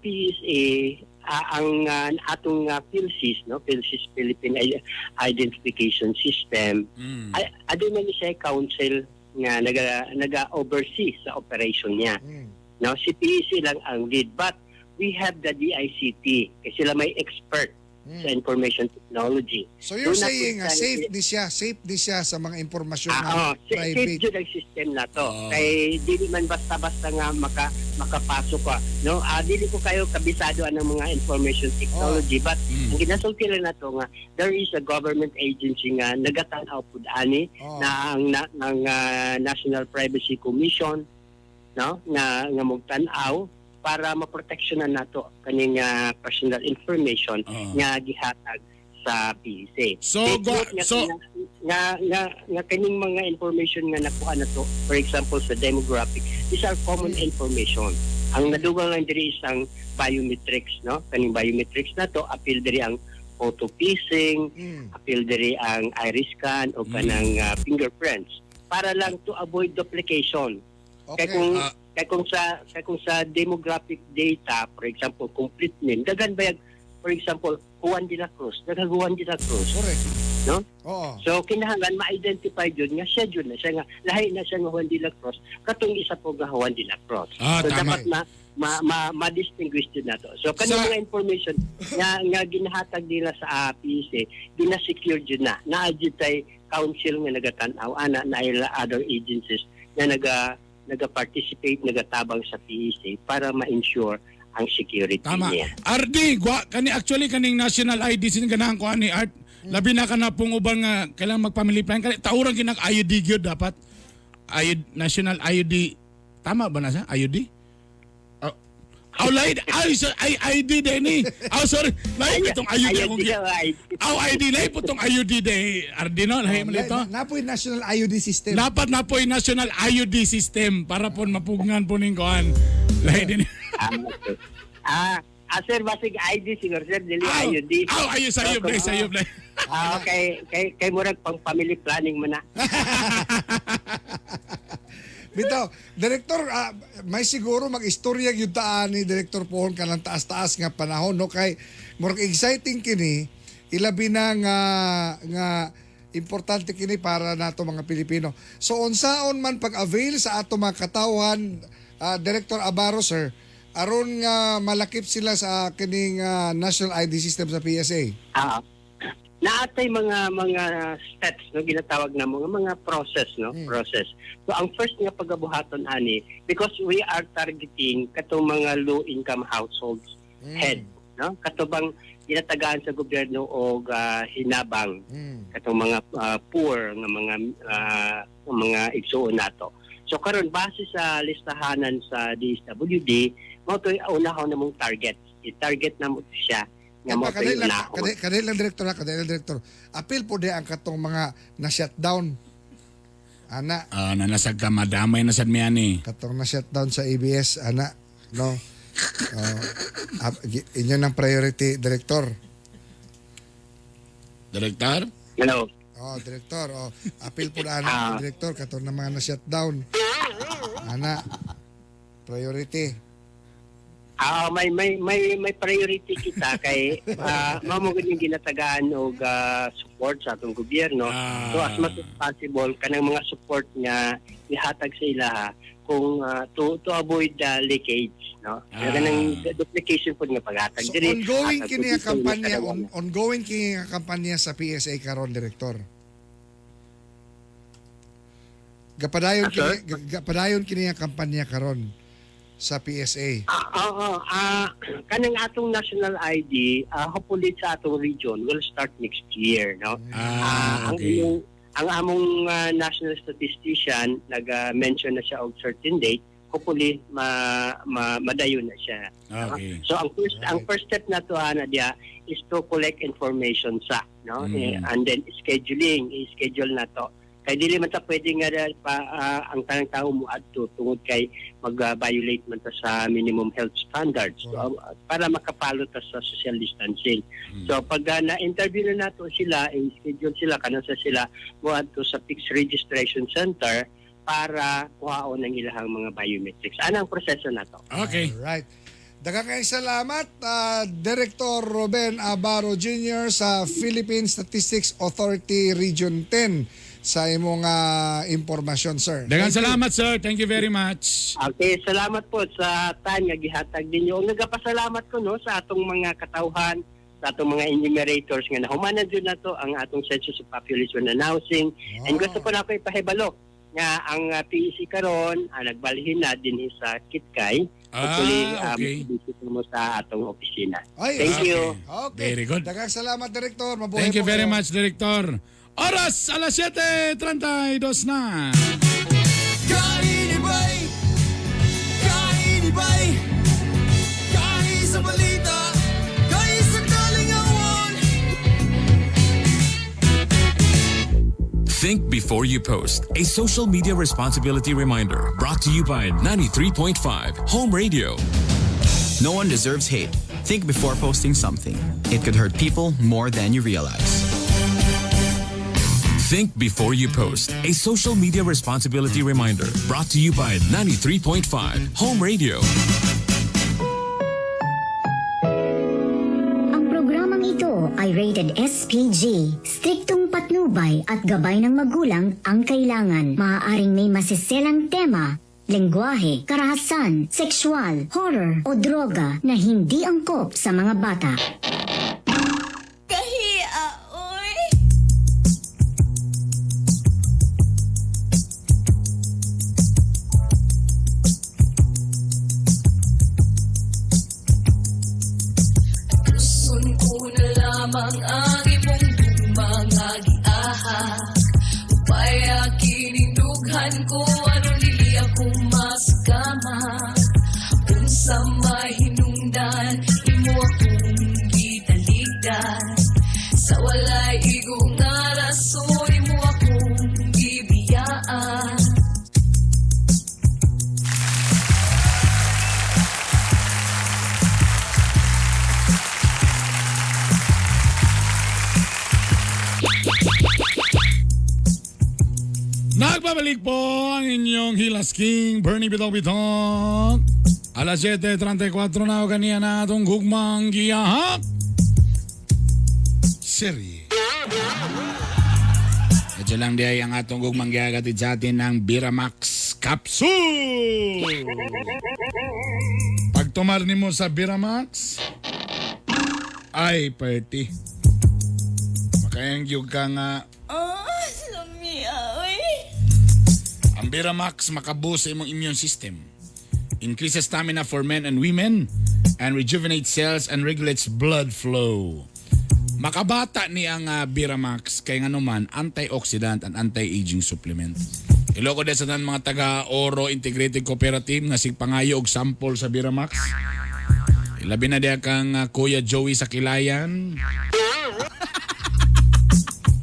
PSA ang atong PhilSys, no, PhilSys Philippine Identification System, aduna ni siya council nga naga-oversee sa operation niya. No, si PSA lang ang lead, but we have the DICT kasi sila may expert sa information technology. So you're saying safe di siya sa mga impormasyon na private. Safe jud ang system na to. Kay dili man basta-basta nga makapasok ka. No, dili ko kayo kabisado ang mga information technology, but ang ginasulti lang nato nga there is a government agency nga nagatan-aw pud ani na ang National Privacy Commission, no, nga mogtan-aw para maproteksyonan nato kaning personal information nga gihatag sa PSA. So nga kaning mga information nga nakuha nato, for example sa demographic, these are common information. Ang nadugang lang diri isang biometrics, no? Kaning biometrics nato apil diri ang photo phishing, apil diri ang iris scan o kanang fingerprints para lang to avoid duplication. Okay. Kaya kung sa demographic data, for example, complete name, dagan bayag, for example, Juan de la Cruz, dagan Juan de la Cruz. Correct. No? Oo. So, kinahanglan ma-identify yun nga siya yun na siya nga, lahi na siya nga Juan de la Cruz, katong isa po nga Juan de la Cruz. So, tama. dapat ma-distinguish din na to. So, kanang mga information nga ginahatag nila sa PSA, gina-secure yun na. Na-adjutay council nga nagatanaw, na other agencies na nag-participate, nagatabang sa PSA para ma-ensure ang security niya. RD, actually kaning national ID sin ganahan ko ani Art. Labi na kana pong ubang nga kailangan mag-family plan kani taurang ginag IUD gyud dapat. National IUD. Tama ba na sa IUD? ID day ni. Sorry. Lahi itong IUD akong ID lahi po itong IUD day. RD no, lahi mo ito. Napoy national IUD system. Dapat napoy national IUD system para po mapugngan po ning kuan. Lahi din. Sir, basig ID siguro, sir, dili IUD. Sayop. Kay murag pang family planning man na. Bitaw, Director, may siguro mag-istorya yung taan ni Director Pohon kanang taas-taas nga panahon, no? Kay murag exciting kini, ilabi na nga importante kini para nato mga Pilipino. So, unsaon man pag-avail sa ato mga katawan, Director Abaro, sir, aron nga malakip sila sa kining national ID system sa PSA? Naatay mga steps no ginatawag na mga process no process. So ang first nga pagabuhaton ani because we are targeting katong mga low income households head no katubang ginatagaan sa gobyerno og hinabang katong mga poor nga mga igsuon nato. So karon base sa listahanan sa DSWD mao toy unahon namong target. I-target namo siya nga mo tayo na. Kadailang direktor, apil po di ang katong mga na-shutdown. Ana, Nanasag ka, madamay na sad miyan eh. katong na-shutdown sa ABS, ana, no? Inyo ng priority, direktor. Direktor? Hello. Direktor, apil po na ana, direktor, katong na mga na-shutdown. Ana, priority. May priority kita kay mamugod yung ginatagaan og support sa atong gobyerno. So as much as possible kanang mga support nga ihatag sa ilaha kung to avoid the leakage, no? Kanang duplication pud nga paghatag. So ongoing kini ang kampanya, ongoing kini ang kampanya sa PSA karon, direktor. Gapadayon kini ang kampanya karon sa PSA. Kanang atong national ID, hopefully sa atong region will start next year, no? Okay. Ang among national statistician nag-mention na siya og certain date, hopefully madayon na siya. Okay. So ang first step na to ana dia is to collect information sa, no? And then schedule na to. Kay dili man ta pwede nga ang tanang tao mo adto tungod kay mag-violate man ta sa minimum health standards. So, para makapalo ta sa social distancing. So pag na-interview na nato sila, i-schedule sila kanang sa sila mo adto sa fixed registration center para kuhaon ang ilahang mga biometrics. Ano ang proseso nato? Okay. Alright. Daghang kay salamat, Director Ruben Abaro Jr. sa Philippine Statistics Authority Region 10 sa imong impormasyon, sir. Daghang salamat, sir. Thank you very much. Okay, salamat po sa tan nga gihatag ninyo. Ang nagapasalamat ko no sa atong mga katawhan, sa atong mga enumerators nga nahumanan jud nato ang atong census of population announcing. And gusto ko na ko ipahibalo nga ang PEC karon nagbalhin na din sa Kitkay. Hopefully, okay. Bisita mo sa atong opisina. Ay, Thank you. Okay. Very good. Daghang salamat, Director. Mabuhay Thank you po very kayo. much, Director. Oras, alas 7:32 na. Kainibay, kahit sa balita, kahit sa kalingawan. Think before you post. A social media responsibility reminder brought to you by 93.5 Home Radio. No one deserves hate. Think before posting something. It could hurt people more than you realize. Think before you post. A social media responsibility reminder brought to you by 93.5 Home Radio. Ang programang ito ay rated SPG. Striktong patnubay at gabay ng magulang ang kailangan. Maaaring may masiselang tema, lengguwahe, karahasan, sexual, horror o droga na hindi angkop sa mga bata. Lamang ang imong dumangagiahak upaya kinindughan ko ano nili akong masgama unsa may hinungdan imo akong gitaligdan sa walay igong nga rason imo akong gibiyaan. Nagbabalik po ang inyong Hilas King, Bernie Bitong. Alas 7:34 na o kaniya na itong gugmang giyahak. Serye. Medyo lang di ay ang atong gugmang giyagatid sa atin ng Biramax Capsule. Pag tumarni mo sa Biramax, ay party. Makayang yung ka nga ang Biramax makaboost sa imong immune system. Increases stamina for men and women and rejuvenates cells and regulates blood flow. Makabata ni ang Biramax kay nga naman antioxidant and anti-aging supplement. Iloko din sa mga taga Oro Integrated Cooperative nga sigpangayo og sample sa Biramax. Labi na diya kang Kuya Joey sa Kilayan.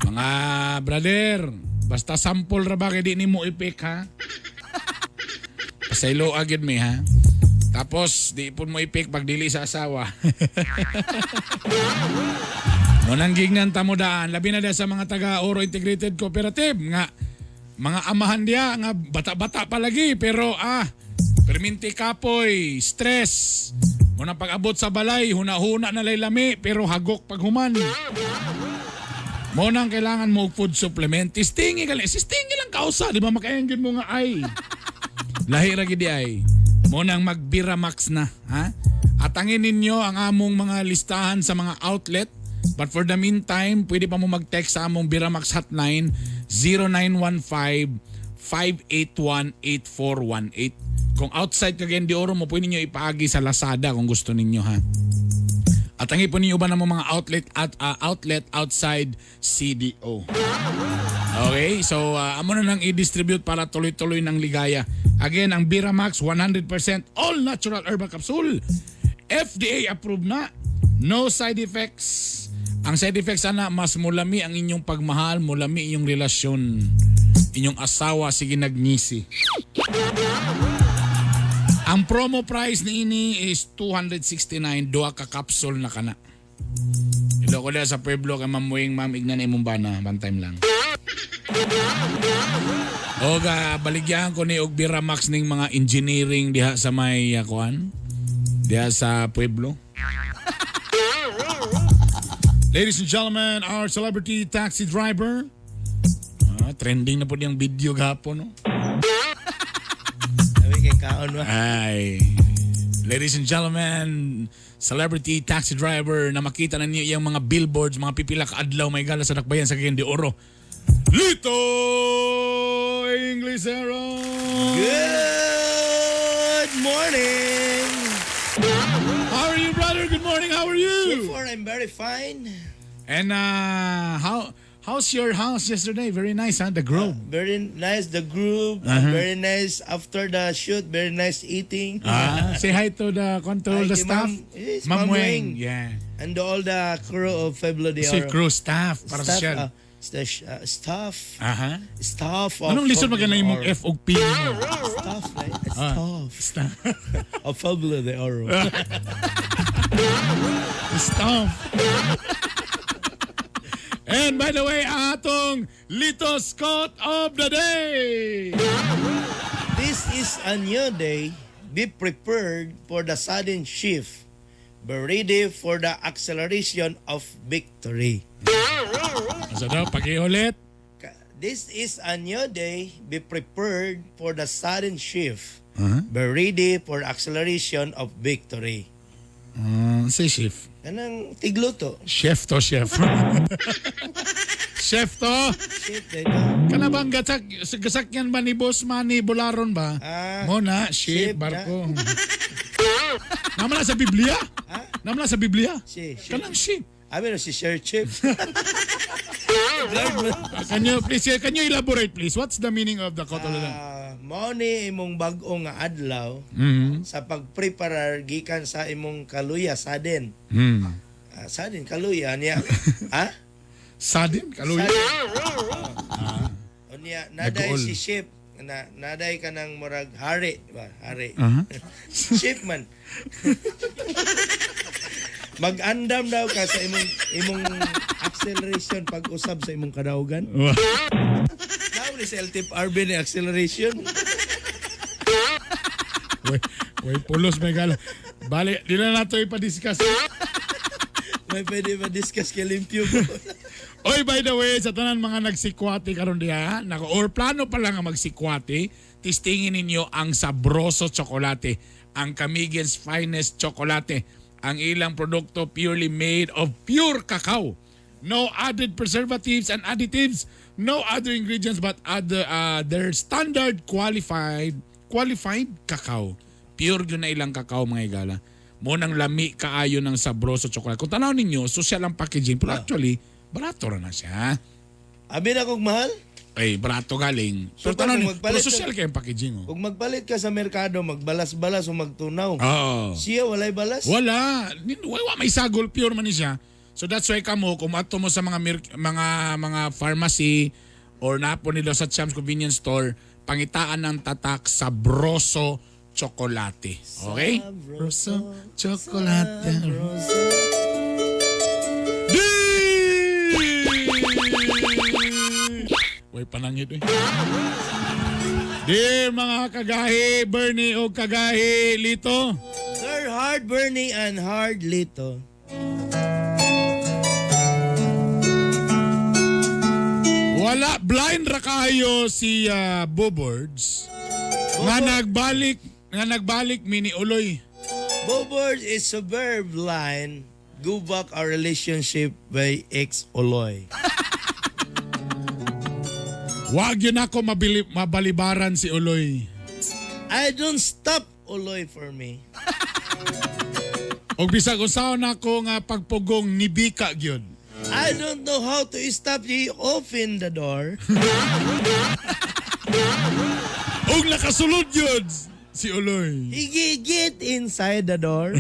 Mga brother, basta sample ra ba kay di nimo ipik ha? Pasaylo agad mi ha. Tapos di pun mo ipik pag dili sa asawa. Munang gingnan tamo daan, labi na diya sa mga taga Oro Integrated Cooperative nga mga amahan diya nga bata-bata pa lagi pero perminti kapoy, stress. Muna pag-abot sa balay, huna-huna na lami pero hagok pag human. Munang kailangan mo food supplement. Sistingi lang kausa, di ba makaengin mo nga ay. Lahi ra gid ay. Munang mag-Biramax na, ha? Atangin ninyo ang among mga listahan sa mga outlet. But for the meantime, pwede pa mo mag-text sa among Biramax hotline 0915-581-8418. Kung outside kagayan di Oro mo, pwede ninyo ipaagi sa Lazada kung gusto ninyo ha. At tangi po ninyo ba ng mga outlet outside CDO. Okay, so amo na nang i-distribute para tuloy-tuloy ng ligaya. Again, ang Biramax 100% all natural herbal capsule. FDA approved na. No side effects. Ang side effects sana mas mulami ang inyong pagmahal, mulami inyong relasyon. Inyong asawa sige nagngisi. Ang promo price ni ini is 269 duha ka capsule na kana. Ilo ko sa Pueblo kay Ma'am Wing, Ma'am Ignan imong bana, one time lang. Oga baligyan ko ni og Biramax ning mga engineering diha sa may kuan. Diha sa Pueblo. Ladies and gentlemen, our celebrity taxi driver. Trending na po niyang video gahapon, no? Ay. Ladies and gentlemen, celebrity taxi driver na makita na niyo yung mga billboards, mga pipila ka adlaw may gala sa Dakbayan sa Cagayan de Oro. Lito Inglesero. Good morning. How are you, brother? Good morning. How are you? So far, I'm very fine. And how's your house yesterday? Very nice, huh? The Grove. Very nice, the group. Very nice after the shoot. Very nice eating. Say hi to the staff. Ma'am Wing. Yeah. And all the crew of Pueblo de Oro. Si crew staff. Para sa siya. Staff. Staff of anong lisod maganda yung mong F o P mo? Staff. Staff. Of Pueblo de Oro. Staff. And by the way, atong Lito Scott of the Day. This is a new day. Be prepared for the sudden shift. Be ready for the acceleration of victory. So daw, pakiulit. This is a new day. Be prepared for the sudden shift. Be ready for the acceleration of victory. Say shift. Kanang tigluto. Chef to, chef. Chef to. Chef dito. Kana bang gasakyan ba ni Boss Manny Bularon ba? Mona, chef, barko. Naman na sa Biblia? Naman na sa Biblia? Kanang chef. Amin si Sir Chef. Can you elaborate please? What's the meaning of the kotolala? Mao ni imong bag-o nga adlaw sa pagpreparar gikan sa imong kaluya sadin. Sadin kaluya niya. Sadin kaluya. Unya naday si chef naday ka ng murag hari ba? Hari. Chef man. Mag-andam daw ka sa imong acceleration pag usab sa imong kadaugan. Now ni sa LTIP RB ni acceleration. Way pulos may gala. Bali, di na nato ipa-discuss. May pwede pa-discuss kay limpyo ko. Oy, by the way, sa tanan mga nagsikwati karon diha, or plano pa lang ang magsikwati, tistingin ninyo ang Sabroso Chocolate, ang Camigen's finest chocolate. Ang ilang produkto purely made of pure cacao. No added preservatives and additives. No other ingredients but their standard qualified cacao. Pure yun na ilang cacao mga igala. Munang lami kaayo ng Sabroso Chocolate. Kung tanaw ninyo, social ang packaging. Pero actually, barato na siya. Abi na kong mahal? Ay, barato galing. So, Pero kung magpalit pero social ka- kayong packaging. Oh. Kung magpalit ka sa merkado, magbalas-balas o magtunaw. Oo. Siya walay balas? Wala. Wala may sagol, pure man ni siya. So that's why kamo kung ato mo sa mga pharmacy or napo nila sa Champs Convenience Store, pangitaan ng tatak Sabroso Chocolate. Okay? Sabroso Chocolate. Uy, panangit eh. Dear mga kagahi, Bernie o kagahi, Lito. Sir Hard Bernie and Hard Lito. Wala, blind ra kayo si Bobords. Nga nagbalik mini uloy. Bobord is suburb line. Go back our relationship by ex-Oloy. Wag yun ako mabalibaran si Uloy. I don't stop Oloy for me. Og bisag usaw na ako nga pagpugong nibika gyud. I don't know how to stop you open the door. Og nakasulod yun si Uloy. Get inside the door.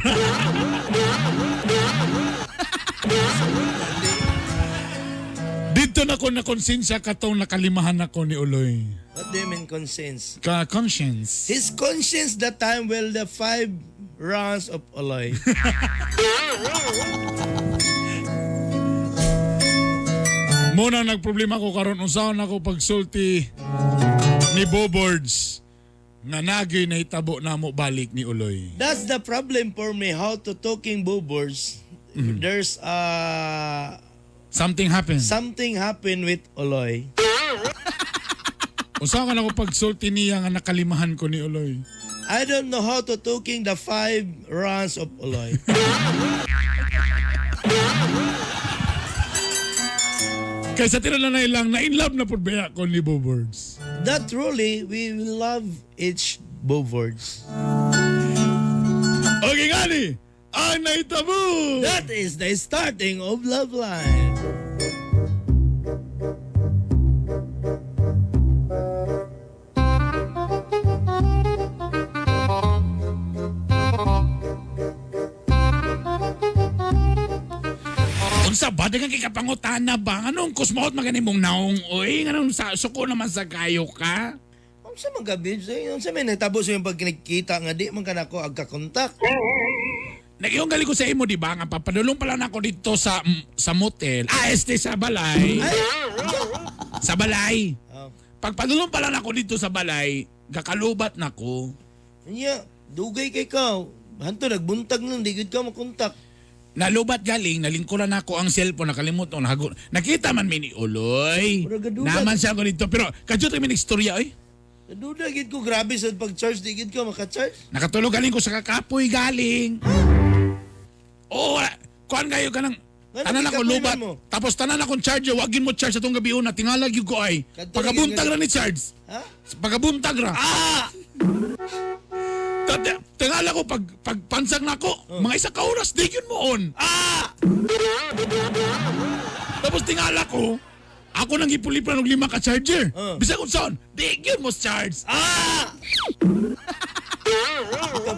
Dito na ko na konsensya katong nakalimahan ako ni Uloy. What do you mean conscience? Conscience. His conscience that time will the 5 rounds of Oloy. Muna nagproblema ko karon usaon ako pagsulti ni Bobords nga nagay na hitabo na mo balik ni Uloy. That's the problem for me, how to talking Bobords. There's Something happened. something happened with Oloy. Usaon ka na ko pagsulti niya nga nakalimahan ko ni Uloy. I don't know how to talking the 5 rounds of Oloy. Kaysa tira na ilang na in love na pud baya ko ni Bobords. That truly, we love each Bobords. Okay gani, ang nahitabo. That is the starting of Love Line. Unsa ba dagang kikapangutana ba? Anong kusmaot magani mong naong oy? Anong sa suko naman sa kayo ka? Unsa man gabi unsa man nahitabo sa yung pagkinikita nga di man kanako agka-contact. Nagyong gali ko sa imo di ba nga papadulong pala nako dito sa motel. Sa balay. Sa balay. Oh. Pagpadulong pala nako dito sa balay, gakalubat nako. Nya, dugay kay ka. Hanto nagbuntag nang di gid ka makontak. Nalubat galing, nalingkuran ako ang cellphone, nakalimot ko, nakita man mini Uloy. Naman siya ko dito, pero kadyo tayo ministorya oy. Naduda gid ko grabe sa pag-charge di gid ka maka-charge. Nakatulog galing ko sa kakapoy galing. Oo, kuan kayo ka ng tanan ako lubat. Tapos tanan akong charger, wagin mo charge atong gabi una, tingalag yung ko ay. Pagabuntag ra ni charge. Ha? Pagabuntag ra. Tingala ko pagpansag na ako, mga isa ka oras, di yun mo on. Tapos tingala ko, ako nang ipulipran ng 5 ka charger. Bisa kung saan, di yun mo charge.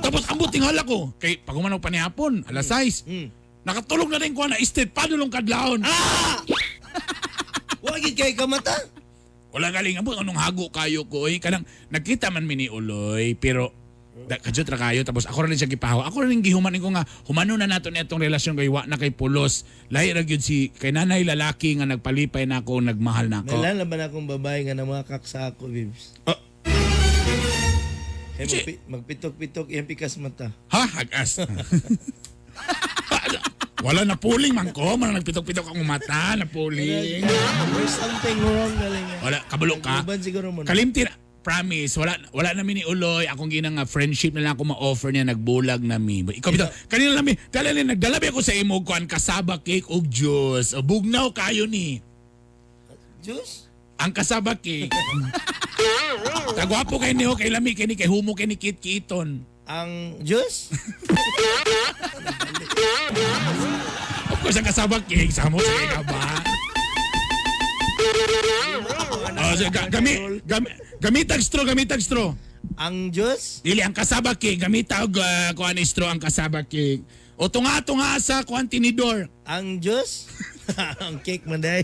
Tapos ambot tingala ko, kay pagumanaw pa ni hapon, alas 6. Nakatulog na rin ko na istet, padulong kadlaon. Wagid kay kamata. Wala galing ambot, anong hago kayo ko. Kanang nagkita man mini Uloy, pero kadyot ra kayo, tapos ako rin siya gipahaw. Ako rin gihuman ko nga, humano na nato nitong relasyon kay wa na kay pulos. Lahi ra gyud si kay nanay lalaki nga nagpalipay na ako, nagmahal na ako. May laban akong babae nga namakak sa ako, Bibs. Magpitok-pitok yung pikas mata. Ha? Hagas. Wala na puling man ko, man nagpitok-pitok ang mata, na puling. There's something wrong galing. Wala, kabalo ka. Kalimti na. Promise, wala na ni Uloy. Akong ginang friendship na lang ako ma-offer niya, nagbulag na mi. Ikaw bitaw, kanina lang mi, nagdalabi ako sa imo kuan kasaba cake og juice. O bugnaw kayo ni. Juice? Ang kasaba cake. Tagwapo kay niyo kay lami kay ni kay humo kay ni Kit-Kiton. Ang juice? Of course, ang kasaba cake sa mo sa ba? Gamitag straw. Ang Diyos, Dili ang kasabak cake, gamitag kuan straw ang kasabak cake. O tunga sa kuan tinidor. ang Diyos, ang cake man day.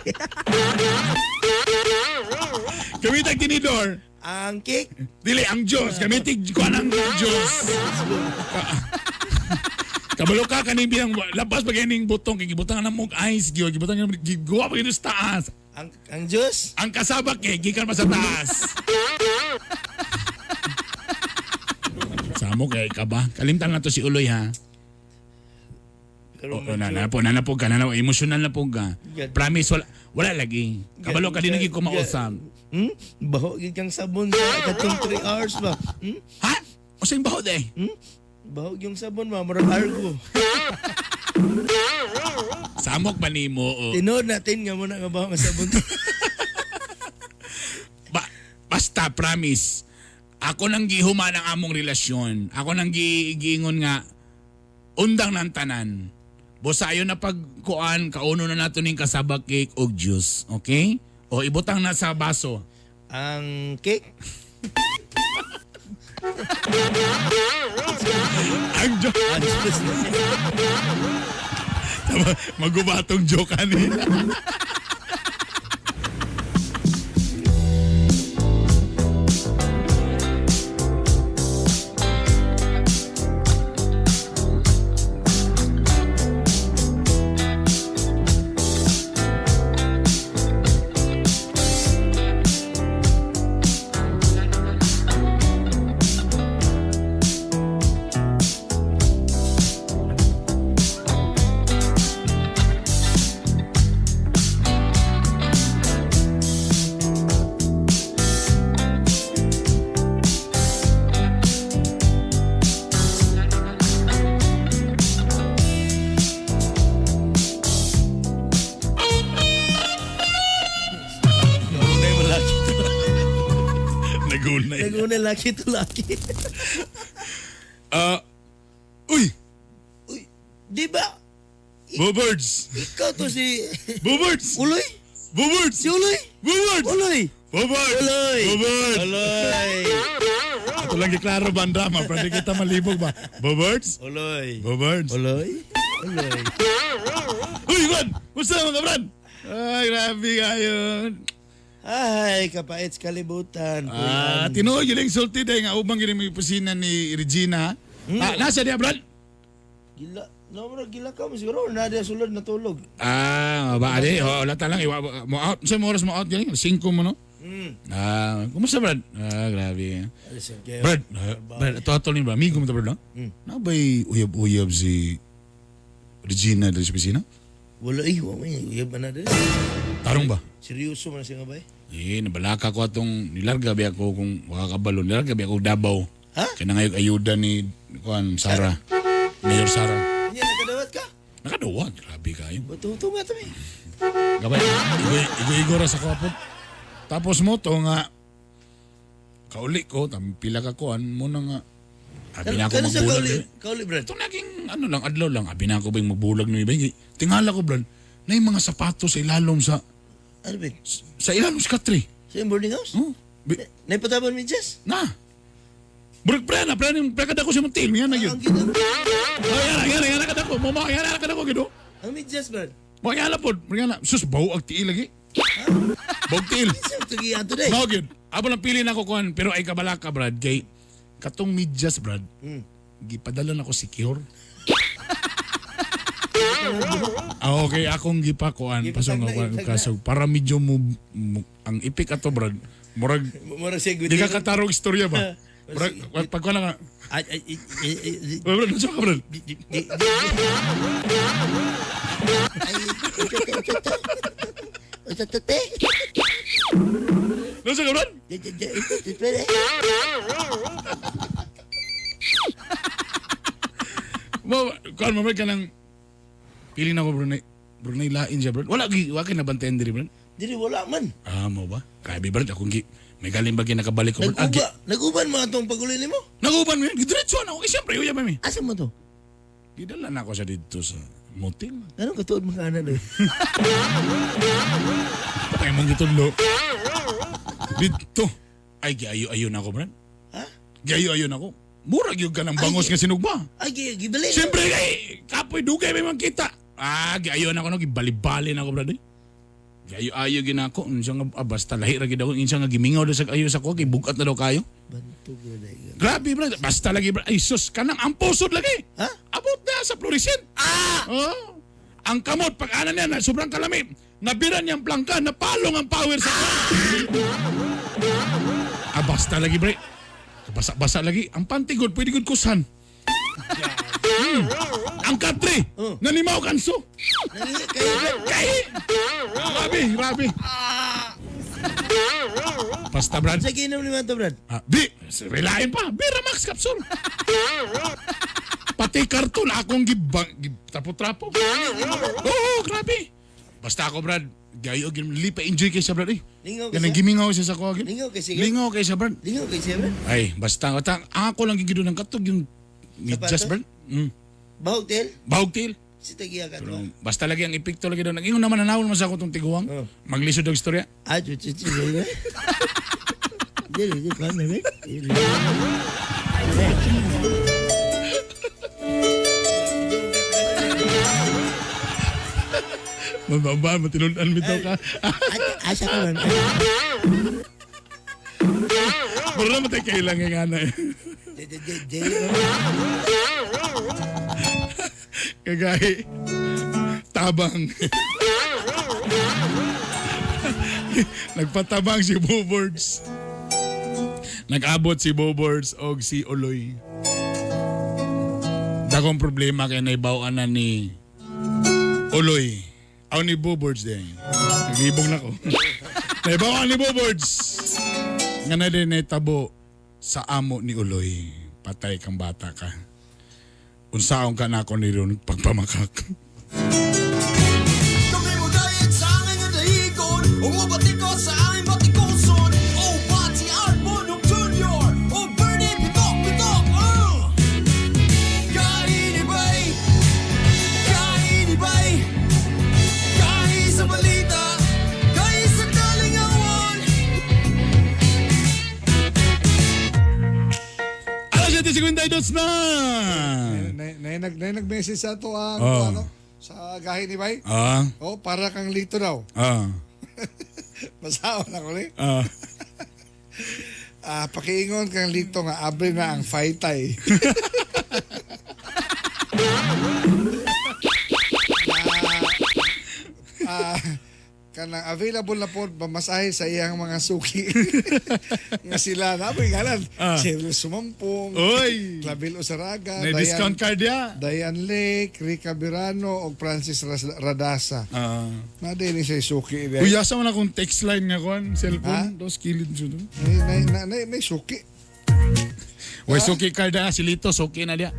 Gamitag tinidor. Ang cake, Dili ang Diyos, gamitig kuan ang Diyos. Kabalo ka kaning biyang labas pa ganing butong kay gibutang na mong ice gyud, gibutang na gigawa pa gyud sa taas. ang Diyos, Ang kasabak cake gikan pa sa taas. Samo kay ka ba? Kalimtan na to si Uloy ha. pero Oo, nanapog ka, emotional na po ka. Promise, wala lagi. Kabalo ka din naging kumausap. Baho yun kang sabon sa katong 3 hours ba? Ha? O sa'yung baho de? Baho yung sabon ba? Marang argo. Samok ba ni mo? Tinood natin nga muna nga baho nga sabon. Basta, promise. Ako nang gihuman ang among relasyon. Ako nang giingon nga, undang ng tanan. Busayo na pagkuan, kauno na nato ning kasabak cake o juice. Okay? O ibutang na sa baso. Ang cake, Ang joke. ang Diyos. Magubatong joke ani. Nagunay. Naguna laki to laki. Uy! Di ba? Bobards! Ikaw to si Bobards! Uloy? Bobards! Si Uloy? Bobards! Uloy! Bobards! Uloy! Bobards! Uloy! Ito lang iklaro ba ang drama? Pwede kita malibog ba? Bobards? Uloy! Bobards? Uloy? Uloy! Uy, Juan! Musta mga brad? Ay, grabe ngayon. Ay, kapait kalibutan. Tinuod yun yung sulti dahil nga ubang yun yung pusina ni Regina. Nasa diya, brad? Gila. Namara gila ka mo siguro. Na dia sulod na tulog. Ba, ade, wala talang. Mo out. Sa oras mo out yan? 5 mo, no? Kumusta, brad? Grabe. Brad, total ni ba? Amigo mo ito, brad, no? Nabay uyab-uyab si Regina dali sa pisina? Wala wala uyab na din. Tarong ba? Seryoso man siya nga ba? Nabalaka ko atong nilarga ba ako kung wakakabalo. Nilarga ba ako Davao. Ha? Kaya na ngayon ayuda ni Sara. Mayor Sara. Kanya, nakadawat ka? Nakadawat. Grabe kayo. Batuto nga ito eh. Gabay, igo-igora sa kapot. Tapos mo to nga, kauli ko, pila ka kuhan, muna nga, abi na ako Kano sa magbulag. kauli, Brad? Ito naging, adlaw lang, abi na ako ba yung magbulag ng iba. Tingala ko, Brad, na yung mga sapatos sa ilalom sa, Ano ba? sa ilalom sa katri. Sa yung boarding house? Oh, Naipataban mi, Jess? na. Burag prena kada ko si Montil, yan na yun. Ang gina. Yan na kada ko, mama, yan na kada ko, gino. Ang mi, Jess, Brad? Mga yan na po, sus, bawo ag tiil lagi. Bawo tiil. Sa tugi ato day. No, good. Abo lang pili na ko kuhan, pero ay kabalaka, Brad, kay katong medyas, Brad, gipadala na ko si Kior. Okay, akong gipakuan, pasong ako kaso, para medyo mo, ang ipik ato, Brad, murag, siya di ka katarong istorya ba? Murag, pagkuhan na nga, Brad, nasa ka, Brad? Nasa ka, Brad? Kuhan, mamay ka ng pili na ko, Brunei. Brunei lain siya, Brad. Wala na bantayan diri, Brad. Dili wala man. Mo ba? Kaya, Brad, akong may galing bagay nakabalik ko, Brad. Naguban mo atong paguli nimo? Naguban mo yan? Diretso na ako. Siyempre, uyab mami. Asa mo to? Gidala na ako siya dito sa motel. Anong katuod mga anak doy? Tayo mong gitudlo. Dito. Ay, giayo-ayo na ako, Brad. Ha? Giayo-ayo na ako. Murag yung ka ng bangos nga sinugba. Ay, gibali. Siyempre, kapoy, dugay may makita. Giayo na ako, no? Gibali-bali na ako, Brad. Giayo-ayo gina ako. Basta lahi ra gid ako. Insa nga gimingaw daw sa ayo sa ko. Gibugat na daw kayo. Bantog na yun. Grabe, Brad. Basta lagi, Brad. Ay, sus, kanang ampusod lagi. Ha? Abot na sa fluorescent. Oh. Ang kamot, pag ana niya, na sobrang kalami, nabiran niyang plangka, napalong ang power sa basta lagi, bre. Basa-basa lagi. Ang pantigod, pwede gud kusan. Ang katre, nanimaw kanso. Kay! Grabe. Basta, Brad. Sa ginom naman to, Brad. Relain pa. Bira Max Capsule. Pati karton akong tapo-trapo. Oo, grabe. Basta ako, Brad, gayo, lipa enjoy kay siya, Brad. Lingaw Ganang gimingaw siya sa ko. Lingaw kay siya. Lingaw kay siya, Brad. Lingaw kay siya, Brad. Ay, basta ako lang gigido ng katog yung medyas, Brad. Bahog tail? Bahog tail. Si tagiya ka to. Basta lagi ang epekto lagi doon. Ingon naman nanawon mo sa ako itong tiguang. Maglisod ang istorya. Chuchi, ba? Dili, ka na, ba? Mababa, matinunan bitaw ka. Asa ka man. Pero naman tayo kailangan nga na eh. Kagay, tabang. Nagpatabang si Bobords. Nag-abot si Bobords o si Oloy. Dakong problema kaya naibawaan na ni Oloy. Aw ni Bobords din. Nag-ibog na ko. Naibawaan ni Bobords. Nga na din naitabo sa amo ni Oloy. Patay kang bata ka. Unsaon ka na ako niron pagpamakak. Kami mo dahil sa akin ang dahigon. Umabati ko sa aming batikoson. Oh, Bati Arbonok Jr. Oh, Bernie Pitok. Kainibay. Kahit sa balita. Kahit sa kalingawan. Alas 7:52 na! Nag-message sa ito sa gahi ni Bay. Para kang lito daw. Masawa na ko ni. Pakiingon kang lito nga abre na ang faytay. Kanang available na po mamasahe sa iyang mga suki. Nga sila napoy ngalan. Cheryl Sumampong, Oy! Clabil Osaraga, May discount card ya. Diane Lake, Rica Birano, o Francis Radasa. Na din siya suki. Uyasa mo na kung text line nga kon, cellphone, dos kilid siya doon. May suki. Way suki card na, si Lito, suki na dia.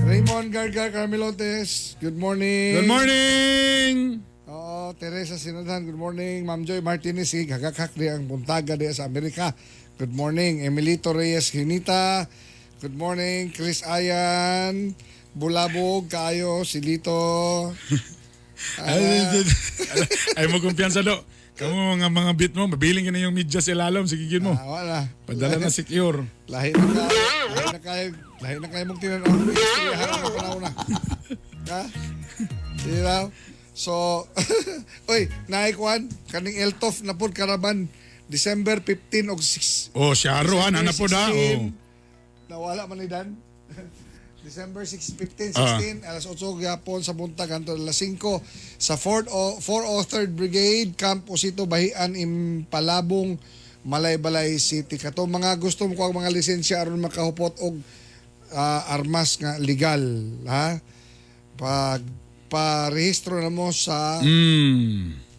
Raymond Gargar Carmelotes, good morning. Good morning! Oo, Teresa Sinadhan, good morning. Ma'am Joy Martinez, gagakak di ang buntaga di sa Amerika. Good morning. Emilito Reyes Hinita, good morning. Chris Ayan, Bulabog, Kayo, Silito. Ay mo kumpiyansa do. Kamu mga bit mo, mabiling ka na yung medyas ilalom, sige yun mo. Wala. Padala na secure. Lahi na kayo mong tinanong. Istoryahan ang panahon na. Ha? Sige daw. So, oy, naikwan, kaning Eltof na po karaban, December 15 o 6. Oh, Sharo, ha, na po da. Nawala man ni Dan. December 6, 15, 16, alas 8 gapon sa buntag, kanto alas 5 sa 403rd Brigade, Camp Osito, Bahian, Impalabong, Malay-Balay City. Kato mga gusto mo ko ang mga lisensya aron makahupot og armas nga legal, ha? Parehistro na mo sa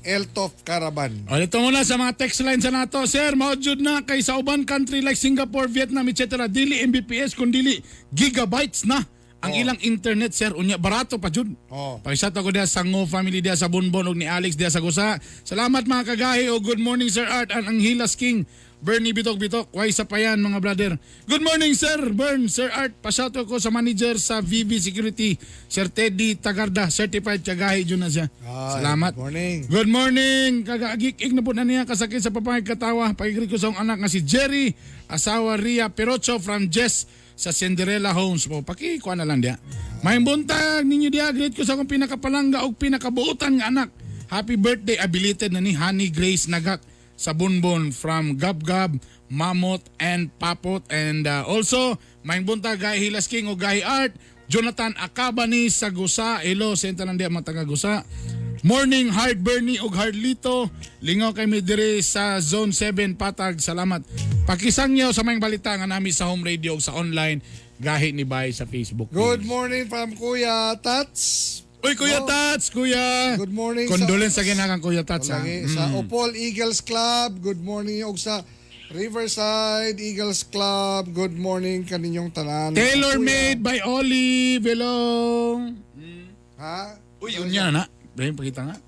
Eltof Caravan. O, ito muna sa mga text line sa nato. Sir, maudjud na kay sa uban country like Singapore, Vietnam, etc. Dili Mbps, kundi gigabytes na ang ilang internet, sir. Unya, barato pa jud. Pakisat ako diya sa Ngo family diya sa Bonbon og ni Alex diya sa Gusa. Salamat mga kagahi o good morning, Sir Art and ang Hilas King. Bernie Bitok-Bitok. Why sa pa yan mga brother. Good morning Sir Bern, Sir Art. Pasyato ko sa manager sa VV Security. Sir Teddy Tagarda. Certified kagahi dyan na siya. Salamat. Good morning. Good morning. Kagaagik na po na niya kasakit sa papangkatawa. Pagigri ko sa anak nga si Jerry. Asawa Ria Perocho from Jess sa Cinderella Homes. Po, pakikuha na lang dia. May buntag ninyo dia. Great ko sa akong pinakapalangga o pinakabuutan nga anak. Happy birthday. Abilited na ni Honey Grace Nagak sa Bunbon from Gab Gab, Mamot and Papot. And also, may buntag Gahi Hilas King o Gahi Art. Jonathan Acabani sa Gusa. Hello, senta lang dia mga taga Gusa. Morning Hard Bernie og Hardlito. Lingaw kay mi diri sa Zone 7 Patag. Salamat. Pakisangyaw sa mayang balita nga nami sa home radio sa online gahi ni Bay sa Facebook. Good morning from Kuya Tats. Uy, Kuya Tats, Kuya. Good morning. Condolence sa ginakang Kuya Tats. Sa Opol Eagles Club, good morning. Og sa Riverside Eagles Club, good morning kaninyong tanan. Tailor made by Olive. Hello. Ha? Uy, yun yan na. Brain, pakita nga.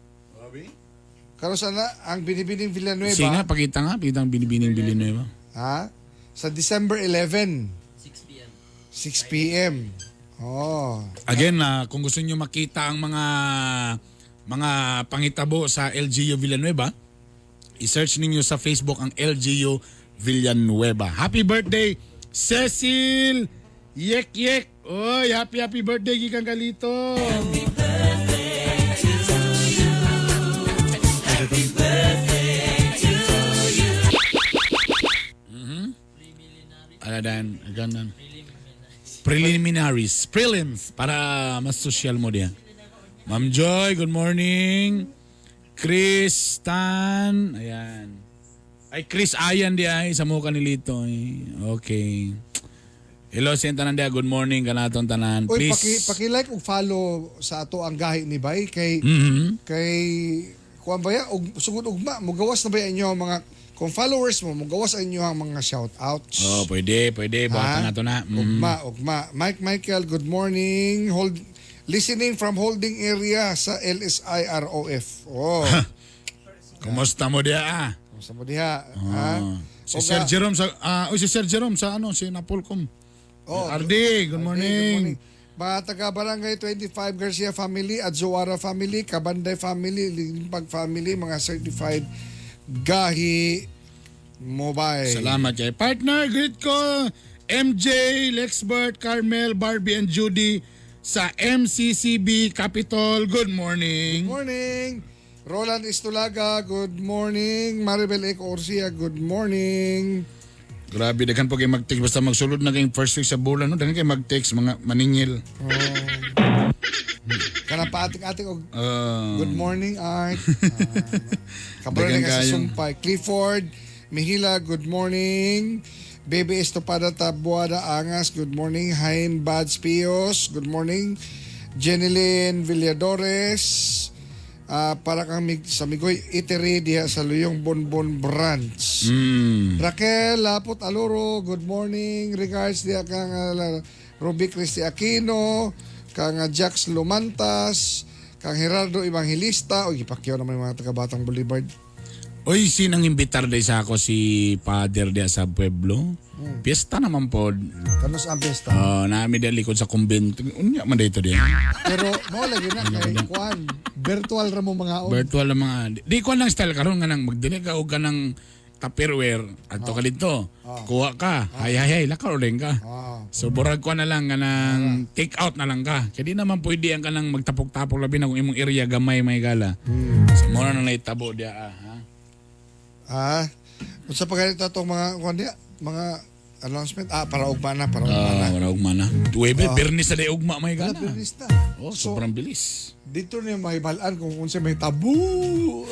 Karo sana ang Binibining Villanueva. Sige nga, pakita nga. Pakita ang Binibining Villanueva. Ha? Sa December 11. 6 p.m. Oh. Again, kung gusto niyo makita ang mga pangitabo sa LGU Villanueva, i-search ninyo sa Facebook ang LGU Villanueva. Happy birthday, Cecil Yek Yek. Oy, happy birthday gikan kalito. Happy birthday to you. Happy birthday to you. Aladan, ganun. Prelims para mas social mo diyan. Ma'am Joy, good morning. Chris Tan, ayan. Ay Chris Ayan diay sa mukha ni Lito. Okay. Hello senta nandiya, good morning kanaton tanan. Uy, please paki-like ug follow sa ato ang gahi ni Bay kay kay kuan ba ya og sugod ugma mo gawas na ba inyo mga kung followers mo gawas inyo ang mga shout outs. Oh, pwede buhatan nato na. Ugma. Mike Michael, good morning. Listening from holding area sa LSIROF. Oh. Kumusta mo dia? Kumusta mo diha? Si Sir Jerome sa si Sir Jerome sa si Napolcom. Ardi, good morning. Mga taga Barangay 25 Garcia family, Adzuara family, Kabanday family, Limpag family, mga certified gahi mobile. Salamat kay partner. Greet ko MJ, Lexbert, Carmel, Barbie and Judy sa MCCB Capitol. Good morning. Good morning. Roland Istulaga, good morning. Maribel Eco Orsia, good morning. Grabe, daghan po kayo mag-text. Basta magsulod na kayong first week sa bulan, no? Daghan kayo mag-text, mga maningil. Kanang paatik-atik og good morning, Art. Kabalo Dagan na sa kayong- Sumpay. Clifford, Mihila, good morning. Baby Estopada Tabuada Angas, good morning. Hain Bads Pios, good morning. Jenilyn Villadores, para kang sa Migoy Eatery diha sa Luyong Bonbon Branch. Raquel Lapot Aloro, good morning. Regards diha kang Ruby Cristi Aquino, kang Jax Lumantas, kang Gerardo Evangelista, o ipakyaw naman yung mga taga-Batang Boulevard. Uy, sinang imbitar day sa ako si Father dia sa Pueblo. Piyesta naman po. Kanos ang pesta? Nami dia likod sa kumbento. Unya man dito dia. Pero mo lagi na kay Juan, virtual ra mo mga on. Virtual lang mga. Di ko lang style karon nga nang magdili ka og kanang Tupperware adto ka dito. Kuha ka. Hay lakaw uling ka. So burag ko na lang nga nang take out na lang ka. Kaya di naman pwede ang kanang magtapok-tapok labi na kung imong area gamay may gala. So mo na naitabo dia Unsa pa ganito itong mga mga announcement para ugma na. Para ugma na. Tuwebe Bernis na ugma may gala. Bernis na. Sobrang bilis. Dito na mahibalaan kung unsa may tabu.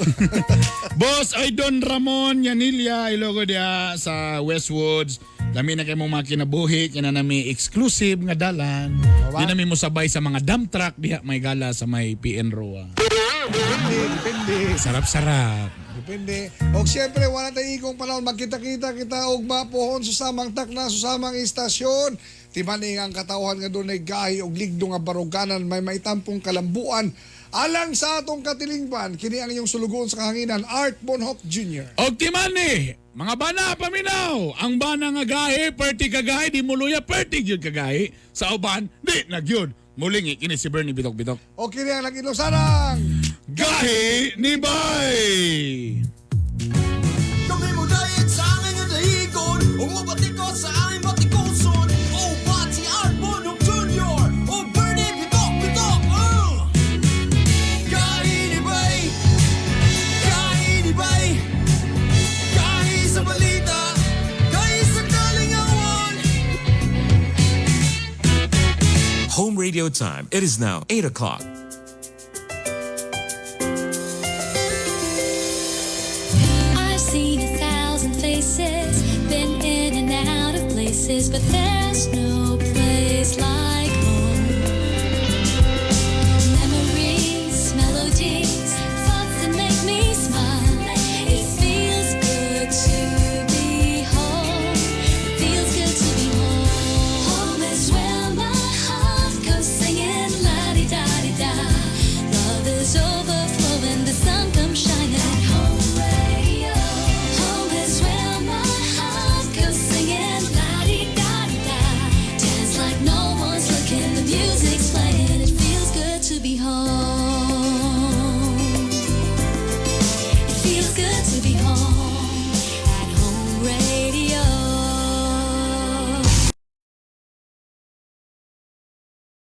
Boss ay Don Ramon Yanilla ilogo dia sa Westwoods. Dami na kay mong mga kinabuhi, kinanami exclusive nga dalan. Di nami mo sabay sa mga dump truck diha may gala sa may PN Roa. Depende. Sarap-sarap. Depende. O siyempre, wala tayo ikong panahon. Magkita-kita kita og mapohon susamang takna, susamang istasyon. Timaning ang katauhan nga doon ay gahi og ligdo nga baruganan. May maitampong kalambuan Alang sa atong katilingban, kini ang iyong sulugon sa kahanginan, Art Bonhoc Jr. Og timani, mga bana paminaw, ang bana nga gahi, perti kagahi, di muluya, perti gyud kagahi. Sa uban, di nagyud. Muling kini si Bernie Bitok-Bitok. O kini ang nag-ilusarang Gahi ni Bay! Kami mo dahil sa akin ang dahigon Umabati ko sa aming batikuson Oh, Bati Art Bonhoc Jr. Oh, Bernie Bitok-Bitok Gahi ni Bay Gahi ni Bay Gahi sa balita Gahi sa kalingawan Home radio time. It is now 8 o'clock. I've seen 1,000 faces, been in and out of places, but there's no place